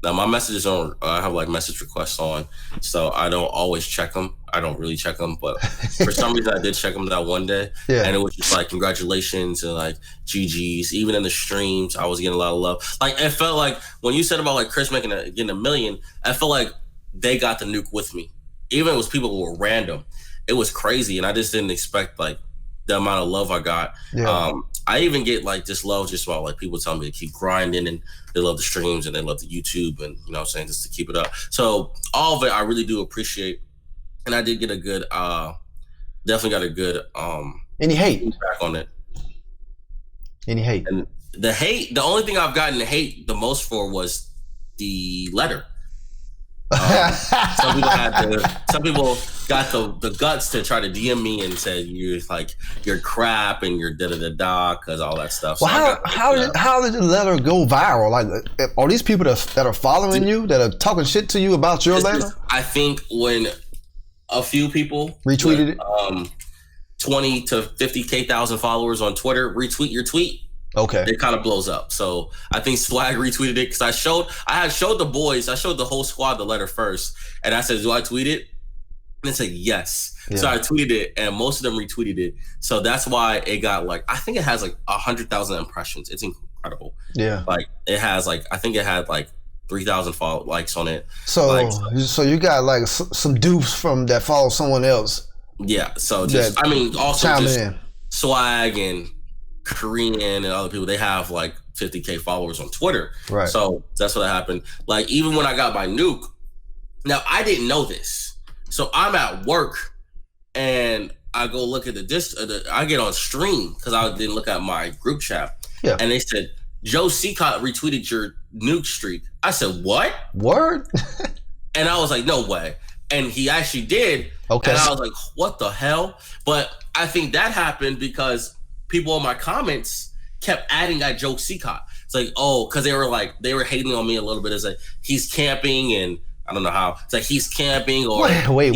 Now my messages I have like message requests on, so I don't always check them. I don't really check them, but for some reason I did check them that one day, and it was just like congratulations and like GGs. Even in the streams, I was getting a lot of love. Like it felt like when you said about like Chris getting $1 million, I felt like they got the nuke with me. Even if it was people who were random, it was crazy, and I just didn't expect like the amount of love I got. Yeah. I even get like this love just about like people telling me to keep grinding, and they love the streams and they love the YouTube, and you know what I'm saying, just to keep it up. So all of it I really do appreciate. And I did get a good definitely got a good any hate feedback on it. Any hate? And the only thing I've gotten the hate the most for was the letter. Some people got the guts to try to DM me and said you're crap and you're da because all that stuff. Well, so how did the letter go viral? Like, are these people that are following you, that are talking shit to you about your letter? I think when a few people retweeted it, 20 to 50,000 followers on Twitter retweet your tweet. Okay. It kind of blows up. So I think Swagg retweeted it because I had showed the boys, I showed the whole squad the letter first, and I said, do I tweet it? And it said yes. Yeah. So I tweeted it, and most of them retweeted it. So that's why it got like, I think it has like 100,000 impressions. It's incredible. Yeah. Like it has like, I think it had like 3,000 likes on it. So so you got like some dupes that follow someone else. Yeah. So just also just in. Swagg and Korean and other people, they have like 50K followers on Twitter. Right. So that's what happened. Like even when I got my nuke, now I didn't know this. So I'm at work and I go look at I get on stream because I didn't look at my group chat. Yeah. And they said, Joe Seacott retweeted your nuke streak. I said, what? Word? And I was like, no way. And he actually did. Okay. And I was like, what the hell? But I think that happened because people in my comments kept adding at Joe Seacott. It's like, because they were hating on me a little bit. It's like, he's camping, and I don't know how. It's like, he's camping, or wait.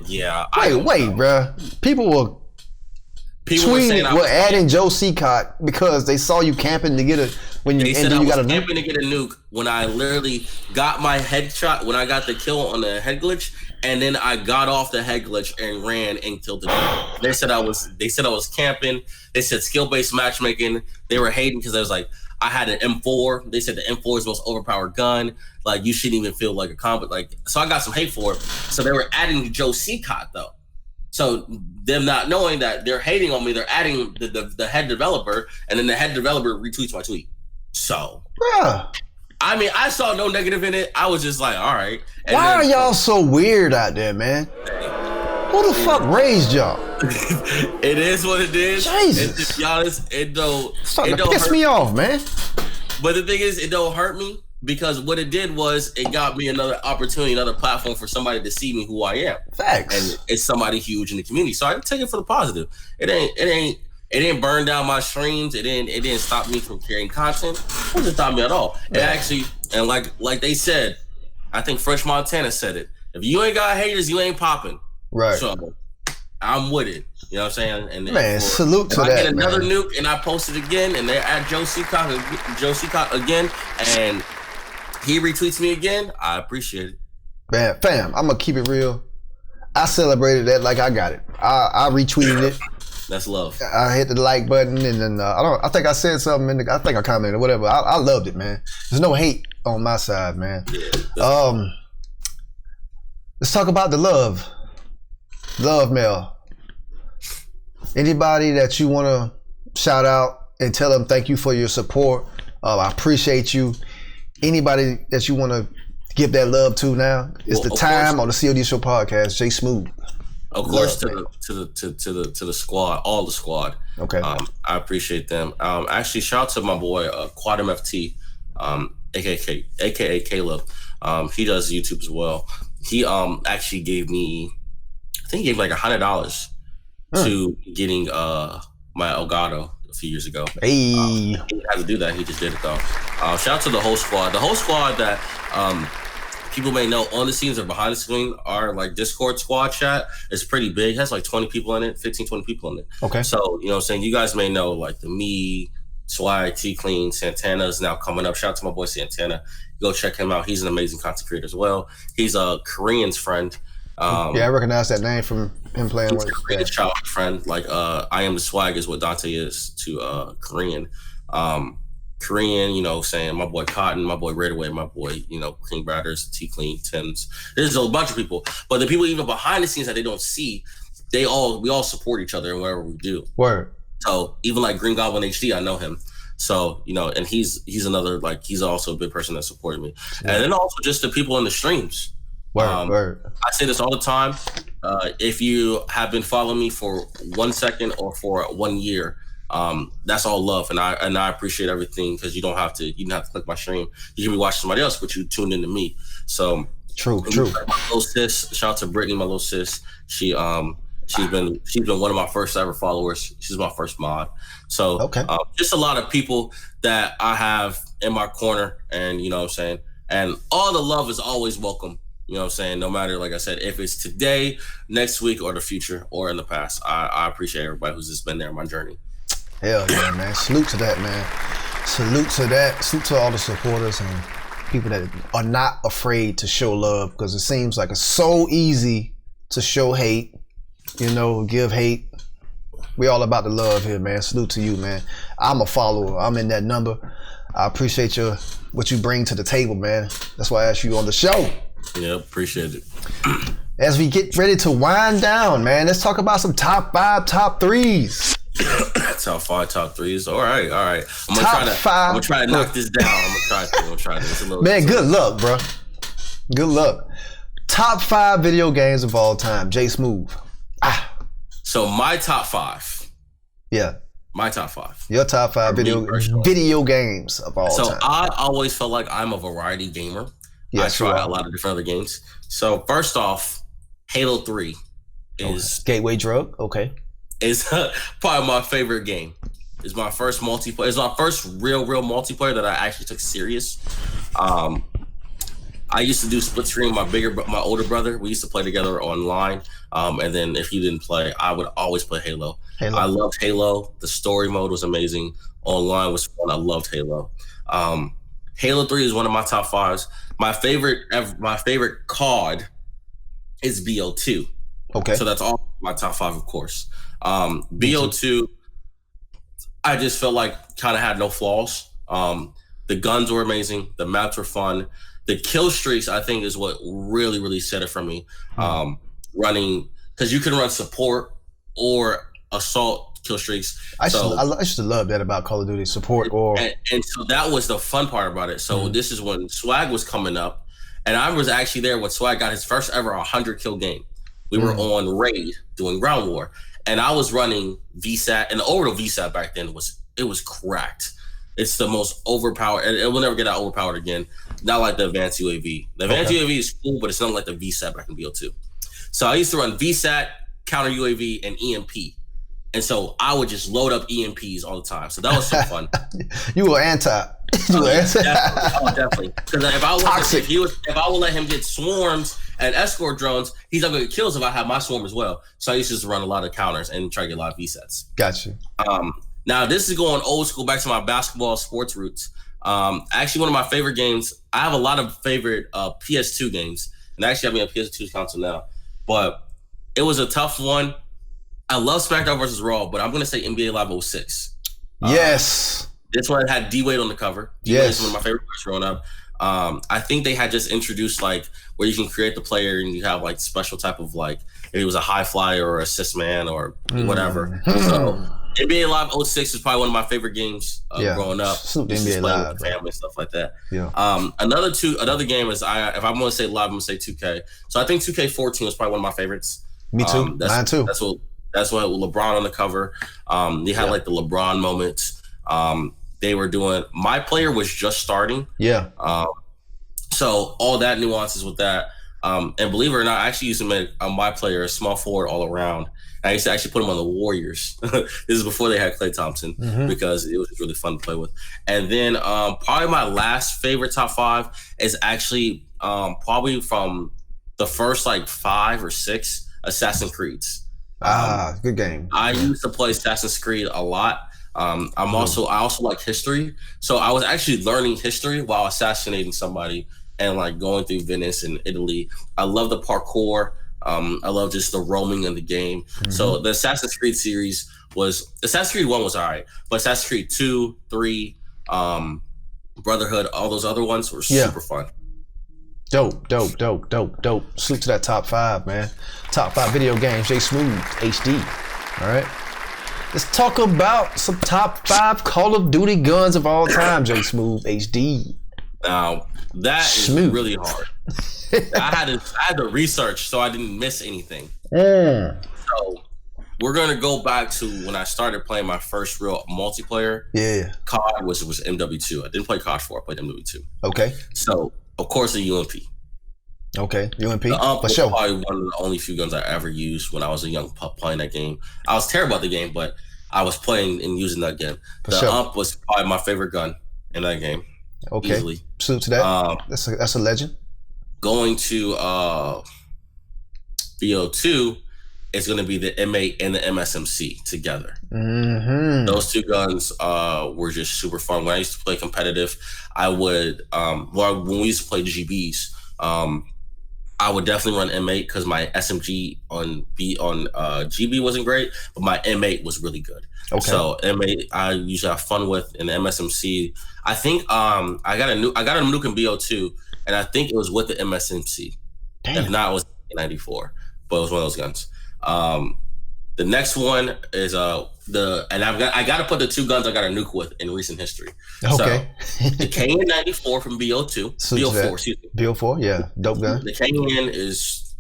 Yeah. Wait, bro. People were adding Joe Seacott because they saw you camping to get a camping to get a nuke when I literally got my headshot, when I got the kill on the head glitch, and then I got off the head glitch and ran and killed the dude. They said I was camping. They said skill-based matchmaking. They were hating because I was like, I had an M4. They said the M4 is the most overpowered gun. Like, you shouldn't even feel like a combat. Like, so I got some hate for it. So they were adding Joe Seacott though. So them not knowing that they're hating on me, they're adding the head developer, and then the head developer retweets my tweet. So, bruh. I mean, I saw no negative in it. I was just like, all right. And why are y'all so weird out there, man? Who the fuck raised y'all? It is what it is. Jesus. And to be honest, it don't piss me off, man. But the thing is, it don't hurt me because what it did was it got me another opportunity, another platform for somebody to see me who I am. Facts. And it's somebody huge in the community. So I take it for the positive. It didn't burn down my streams. It didn't stop me from creating content. It didn't stop me at all. It actually, and like they said, I think French Montana said it. If you ain't got haters, you ain't popping. Right. So I'm with it. You know what I'm saying? And man, salute to that. I get another nuke and I post it again, and they're at Joe Seacott again, and he retweets me again, I appreciate it. Man, fam, I'm gonna keep it real. I celebrated that like I got it. I retweeted it. That's love. I hit the like button, and then I think I said something. I think I commented or whatever. I loved it, man. There's no hate on my side, man. Yeah, let's talk about the love mail. Anybody that you want to shout out and tell them thank you for your support. I appreciate you. Anybody that you want to give that love to now? It's the time on the COD Show podcast. Jay Smooth. Of course, to the squad, all the squad. Okay. I appreciate them. Actually, shout out to my boy Quad MFT, aka Caleb. He does YouTube as well. He actually gave me, I think he gave like $100 to getting my Elgato a few years ago. Hey. He didn't have to do that. He just did it though. Shout out to the whole squad. The whole squad that people may know on the scenes or behind the screen, our like Discord squad chat is pretty big. It has like 20 people in it, 15, 20 people in it. Okay. So, you know what I'm saying? You guys may know like me, Swagg, T-Clean, Santana is now coming up. Shout out to my boy Santana. Go check him out. He's an amazing content creator as well. He's a Korean's friend. Yeah, I recognize that name from him playing with his childhood friend. Like I am the Swagg is what Dante is to Korean. Korean, you know, saying my boy Cotton, my boy Redaway, my boy, you know, Clean Brothers, T-Clean, Tims. There's a bunch of people. But the people even behind the scenes that they don't see, we all support each other in whatever we do. Word. So even like Green Goblin HD, I know him. So, you know, and he's another, like, he's also a big person that supported me. Yeah. And then also just the people in the streams. Word. I say this all the time. If you have been following me for 1 second or for 1 year, that's all love, and I appreciate everything, because you don't have to click my stream. You can be watching somebody else, but you tuned into me. So true. My little sis, shout out to Brittany, my little sis. She's been one of my first ever followers. She's my first mod. So just a lot of people that I have in my corner, and you know what I'm saying, and all the love is always welcome. You know what I'm saying? No matter, like I said, if it's today, next week, or the future, or in the past, I appreciate everybody who's just been there on my journey. Hell yeah, man. Salute to that, man. Salute to that. Salute to all the supporters and people that are not afraid to show love, because it seems like it's so easy to show hate, you know, give hate. We all about the love here, man. Salute to you, man. I'm a follower. I'm in that number. I appreciate what you bring to the table, man. That's why I asked you on the show. Yeah, appreciate it. As we get ready to wind down, man, let's talk about some top 5, top 3s. Top 5, top 3s. All right. I'm gonna try to knock this down. I'm gonna try this. Man, good luck, bro. Good luck. Top 5 video games of all time. J Smooth. So my top 5. Yeah. My top 5. Your top 5 video games of all time. So I always felt like I'm a variety gamer. Yes, I try a lot of different other games. So first off, Halo 3 is gateway drug. Okay. Is probably my favorite game. It's my first multiplayer. It's my first real multiplayer that I actually took serious. I used to do split screen with my older brother. We used to play together online. And then if he didn't play, I would always play Halo. I loved Halo. The story mode was amazing. Online was fun. I loved Halo. Halo 3 is one of my top 5s. My favorite COD is BO2. Okay. So that's all my top 5, of course. BO2, I just felt like kind of had no flaws. The guns were amazing. The maps were fun. The kill streaks, I think, is what really set it for me. Running, because you can run support or assault kill streaks. I used to love that about Call of Duty, support or... And so that was the fun part about it. So this is when Swagg was coming up, and I was actually there when Swagg got his first ever 100 kill game. We were on raid doing ground war, and I was running VSAT, and the orbital VSAT back then was cracked. It's the most overpowered, and it will never get that overpowered again. Not like the advanced UAV. The advanced UAV is cool, but it's not like the VSAT back in BO2. So I used to run VSAT, counter UAV, and EMP. And so I would just load up EMPs all the time. So that was so fun. You were anti. Definitely. Because if I would let him get swarms and escort drones, he's not going to get kills if I have my swarm as well. So I used to just run a lot of counters and try to get a lot of VSATs. Got you. Now this is going old school, back to my basketball sports roots. Actually, one of my favorite games. I have a lot of favorite PS2 games, and I actually have me a PS2 console now. But it was a tough one. I love SmackDown versus Raw, but I'm going to say NBA Live 06. Yes. This one had D-Wade on the cover. D-Wade is one of my favorite players growing up. I think they had just introduced like where you can create the player and you have like special type of like, if it was a high flyer or assist man or whatever. So NBA Live 06 is probably one of my favorite games growing up. NBA Live, with the family, stuff like that. Yeah. Another game is if I'm going to say live, I'm going to say 2K. So I think 2K14 was probably one of my favorites. Me too. Mine too. That's what LeBron on the cover. They had like the LeBron moments. They were doing. My player was just starting. Yeah. So all that nuances with that. And believe it or not, I actually used to make my player a small forward all around. I used to actually put him on the Warriors. This is before they had Klay Thompson because it was really fun to play with. And then probably my last favorite top 5 is actually probably from the first like 5 or 6 Assassin's Creeds. Good game. I used to play Assassin's Creed a lot. I also like history. So I was actually learning history while assassinating somebody and like going through Venice and Italy. I love the parkour. I love just the roaming of the game. So the Assassin's Creed series Assassin's Creed 1 was all right, but Assassin's Creed 2, 3, Brotherhood, all those other ones were super fun. Dope. Salute to that top 5, man. Top 5 video games, J Smooth, HD. All right. Let's talk about some top 5 Call of Duty guns of all time, J Smooth, HD. Now, that is really hard. I had to research so I didn't miss anything. So we're gonna go back to when I started playing my first real multiplayer. Yeah. COD was MW2. I didn't play COD 4, I played MW2. Okay. So of course the UMP. Okay, UMP. The UMP For was sure. probably one of the only few guns I ever used when I was a young pup playing that game. I was terrible at the game, but I was playing and using that gun. The UMP was probably my favorite gun in that game. Okay. Easily. Salute to that. That's a legend. Going to BO2, it's going to be the M8 and the MSMC together. Those two guns were just super fun. When I used to play competitive, I would, when we used to play GBs, I would definitely run M8 because my SMG on GB wasn't great, but my M8 was really good. Okay. So M8 I usually have fun with, and the MSMC. I think I got a nuke in BO2, and I think it was with the MSMC. Damn. If not, it was 94, but it was one of those guns. The next one is I got to put the 2 guns I got a nuke with in recent history. Okay. So the KN94 from BO2, BO4, excuse me. BO4, yeah, dope gun. The KN is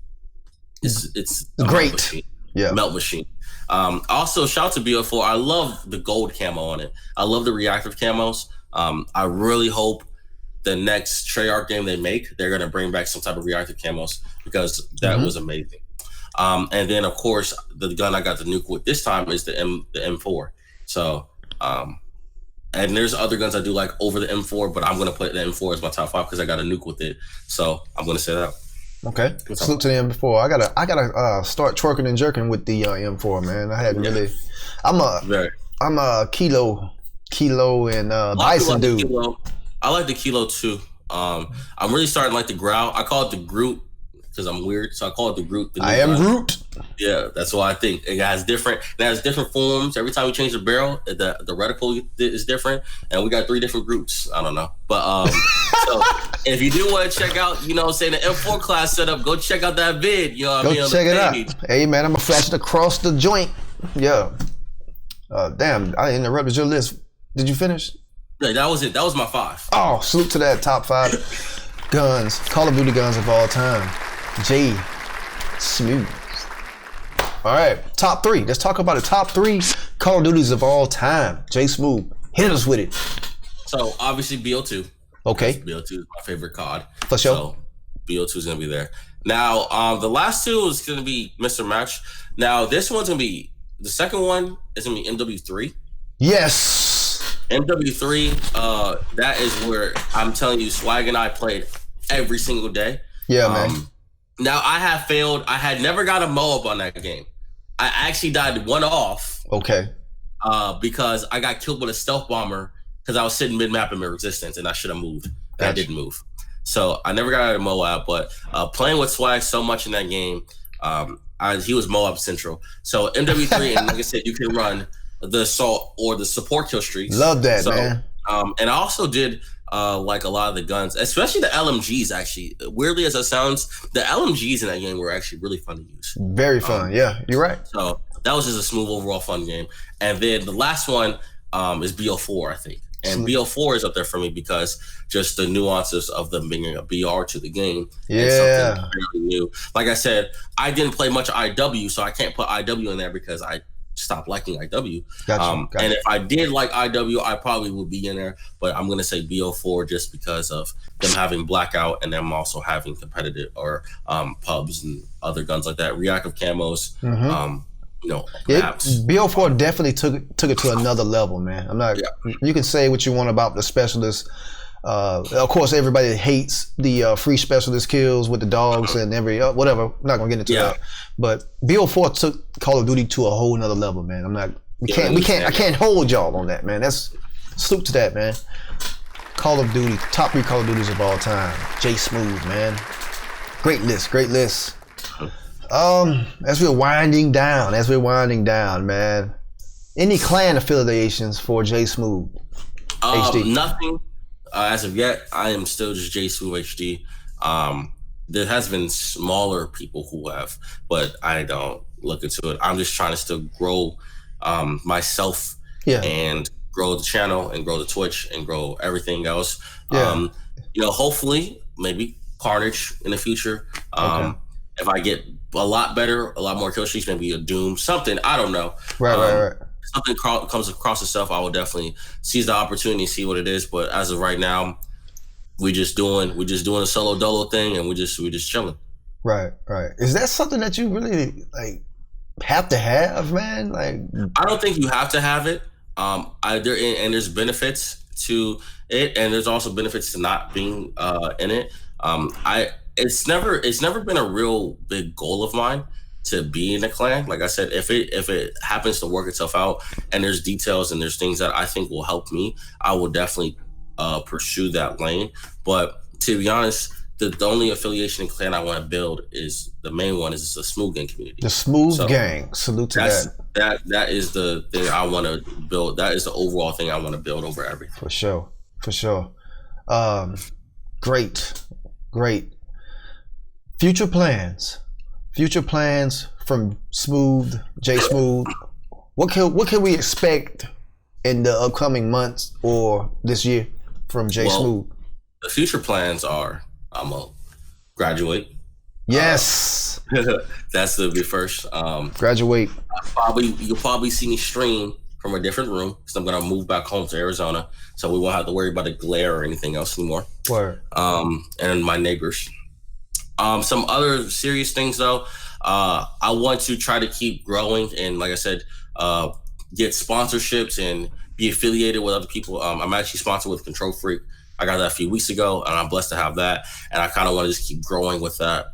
great. Melt machine. Also, shout out to BO4. I love the gold camo on it. I love the reactive camos. I really hope the next Treyarch game they make, they're gonna bring back some type of reactive camos because that was amazing. And then of course the gun I got the nuke with this time is the M4. So and there's other guns I do like over the M4, but I'm gonna put the M4 as my top 5 because I got a nuke with it. So I'm gonna say that. Okay. Salute to the M4. I gotta start twerking and jerking with the M4, man. I hadn't really. I'm a kilo and bison dude. I like the kilo too. I'm really starting to like the growl. I call it the Groot because I'm weird, so I call it the Groot. I am Groot. Yeah, that's what I think. It has different forms. Every time we change the barrel, the reticle is different, and we got 3 different groups. I don't know, but so if you do want to check out, the M4 class setup, go check out that vid. Go check it out. Hey man, I'm gonna flash it across the joint. Yeah. Damn, I interrupted your list. Did you finish? Yeah, that was it. That was my 5. Oh, salute to that top 5 guns, Call of Duty guns of all time. J Smooth. All right, top 3. Let's talk about the top 3 Call of Duties of all time. J Smooth, hit us with it. So obviously BO2. Okay. BO2 is my favorite COD. For sure. So BO2 is gonna be there. Now, the last 2 is gonna be Mr. Match. Now this one's gonna be the second one is gonna be MW3. Yes. MW3. That is where I'm telling you, Swagg and I played every single day. Yeah, man. Now I have failed. I had never got a mob on that game. I actually died 1 off. Okay. Because I got killed with a stealth bomber because I was sitting mid-map in resistance and I should have moved. And I didn't move. So I never got out of Moab, but playing with Swagg so much in that game, he was Moab Central. So MW3, and like I said, you can run the assault or the support kill streaks. Love that, man. And I also did like a lot of the guns, especially the LMGs. Actually, weirdly as it sounds, the LMGs in that game were actually really fun to use. Very fun. Yeah, you're right. So that was just a smooth overall fun game. And then the last one is BO4, I think. And BO4 is up there for me because just the nuances of them bringing a BR to the game. Yeah. And something fairly new. Like I said, I didn't play much IW, so I can't put IW in there because I stopped liking IW. Gotcha. And if I did like IW, I probably would be in there. But I'm gonna say BO4 just because of them having blackout and them also having competitive or pubs and other guns like that, reactive camos. You know, BO4 definitely took it to another level, man. I'm not. Yeah. You can say what you want about the specialists. Of course, everybody hates the free specialist kills with the dogs and whatever. I'm not gonna get into that. But BO4 took Call of Duty to a whole nother level, man. I'm not. I can't hold y'all on that, man. That's salute to that, man. Call of Duty, top 3 Call of Duties of all time. J Smooth, man. Great list. As we're winding down, man. Any clan affiliations for J Smooth HD? Nothing. As of yet, I am still just J Smooth HD. There has been smaller people who have, but I don't look into it. I'm just trying to still grow myself and grow the channel and grow the Twitch and grow everything else. You know, hopefully, maybe Carnage in the future. If I get a lot better, a lot more kill streaks, maybe a Doom, something, I don't know. Right. Something comes across itself, I will definitely seize the opportunity, see what it is. But as of right now, we're just doing a solo dolo thing, and we just chilling. Right. Is that something that you really like have to have, man? Like, I don't think you have to have it. There's benefits to it, and there's also benefits to not being in it. It's never been a real big goal of mine to be in a clan. Like I said, if it happens to work itself out and there's details and there's things that I think will help me, I will definitely pursue that lane. But to be honest, the only affiliation and clan I want to build is the main one is the Smooth Gang community. The Smooth Gang. Salute to that. That is the thing I want to build. That is the overall thing I want to build over everything. For sure. Great. Future plans from Smooth, J Smooth. What can we expect in the upcoming months or this year from J Smooth? The future plans are I'm gonna graduate. Yes, that's the first. Graduate. You'll probably see me stream from a different room because I'm gonna move back home to Arizona, so we won't have to worry about the glare or anything else anymore. Word. And my neighbors. Some other serious things though. I want to try to keep growing and, like I said, get sponsorships and be affiliated with other people. I'm actually sponsored with Control Freak. I got that a few weeks ago, and I'm blessed to have that. And I kind of want to just keep growing with that.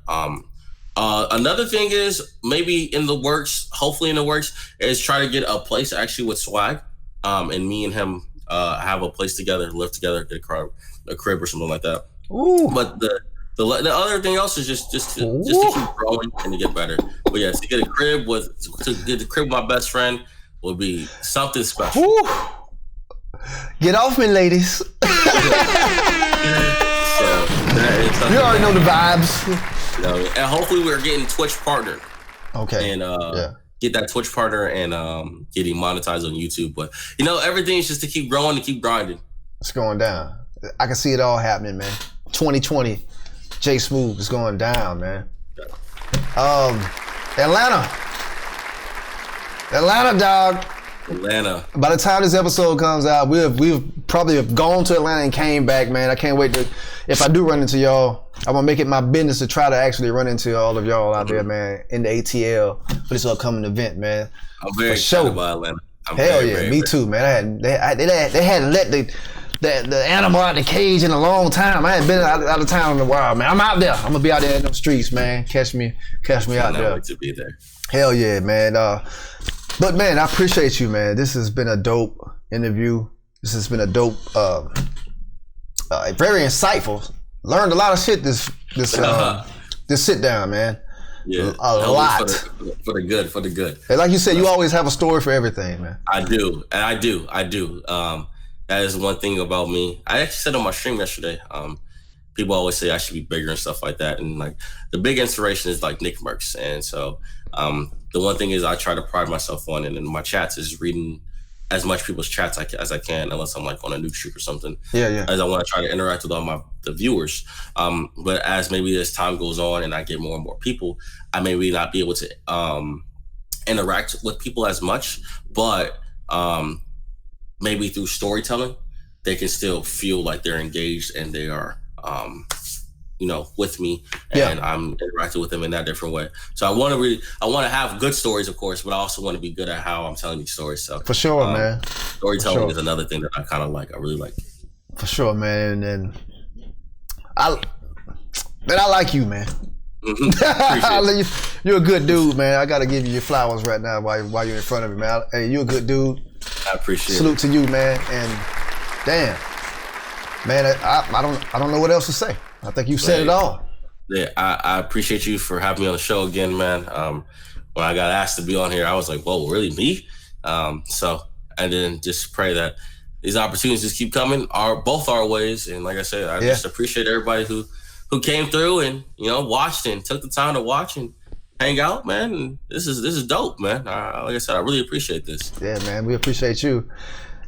Another thing is maybe in the works, hopefully in the works, is try to get a place actually with Swagg, and me and him have a place together, live together, get a crib or something like that. Ooh. But the other thing else is just to keep growing and to get better. But yeah, to get a crib with my best friend will be something special. Ooh. Get off me, ladies. So that is you already know the vibes. You know, and hopefully we're getting Twitch partner. Okay. And get that Twitch partner and getting monetized on YouTube. But you know, everything's just to keep growing, to keep grinding. It's going down. I can see it all happening, man. 2020. J Smooth is going down, man. Atlanta, dog. Atlanta. By the time this episode comes out, we've probably have gone to Atlanta and came back, man. I can't wait to. If I do run into y'all, I'm gonna make it my business to try to actually run into all of y'all out there, man, in the ATL for this upcoming event, man. I'm very excited about Atlanta. Hell yeah, me too, man. They hadn't let the animal out the cage in a long time. I hadn't been out of town in a while, man. I'm out there. I'm gonna be out there in the streets, man. Catch me out there. To be there. Hell yeah, man. But man, I appreciate you, man. This has been a dope interview. This has been a dope, very insightful. Learned a lot of shit this sit down, man. Yeah, a lot for the good. And like you said, you always have a story for everything, man. I do. That is one thing about me. I actually said on my stream yesterday, people always say I should be bigger and stuff like that. And like the big inspiration is like Nick Merckx. And so the one thing is I try to pride myself on, and in my chats is reading as much people's chats as I can, unless I'm like on a nuke streak or something. Yeah. As I want to try to interact with all the viewers. But as maybe as time goes on and I get more and more people, I maybe not be able to interact with people as much, but maybe through storytelling, they can still feel like they're engaged and they are, you know, with me, and I'm interacting with them in that different way. So I want to have good stories, of course, but I also want to be good at how I'm telling these stories. So for sure, man. Storytelling is another thing that I kind of like. I really like. For sure, man. And I like you, man. You're a good dude, man. I gotta give you your flowers right now while you're in front of me, man. Hey, you're a good dude. I appreciate it. Salute to you, man. And damn, man, I don't know what else to say. I think you said it all. Yeah, I appreciate you for having me on the show again, man. When I got asked to be on here, I was like, whoa, really, me? So, and then just pray that these opportunities just keep coming both our ways. And like I said, I just appreciate everybody who came through and, you know, watched and took the time to watch and hang out, man. And this is dope, man. Like I said, I really appreciate this. Yeah, man, we appreciate you.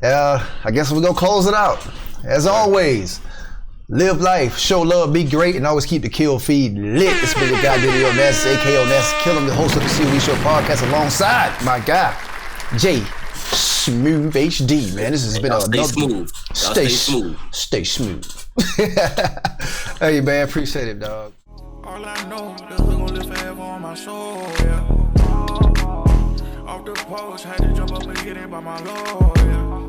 I guess we're gonna close it out. As always, live life, show love, be great, and always keep the kill feed lit. It's been your guy, diddyonasis, aka Onasis, Kill him, the host of the COD Show podcast, alongside my guy, J Smooth HD, man. This has been stay smooth. Stay smooth. Stay smooth. Hey, man, appreciate it, dog. All I know, the hood gon' live forever on my soul, yeah. Off the post, had to jump up and get in by my lawyer.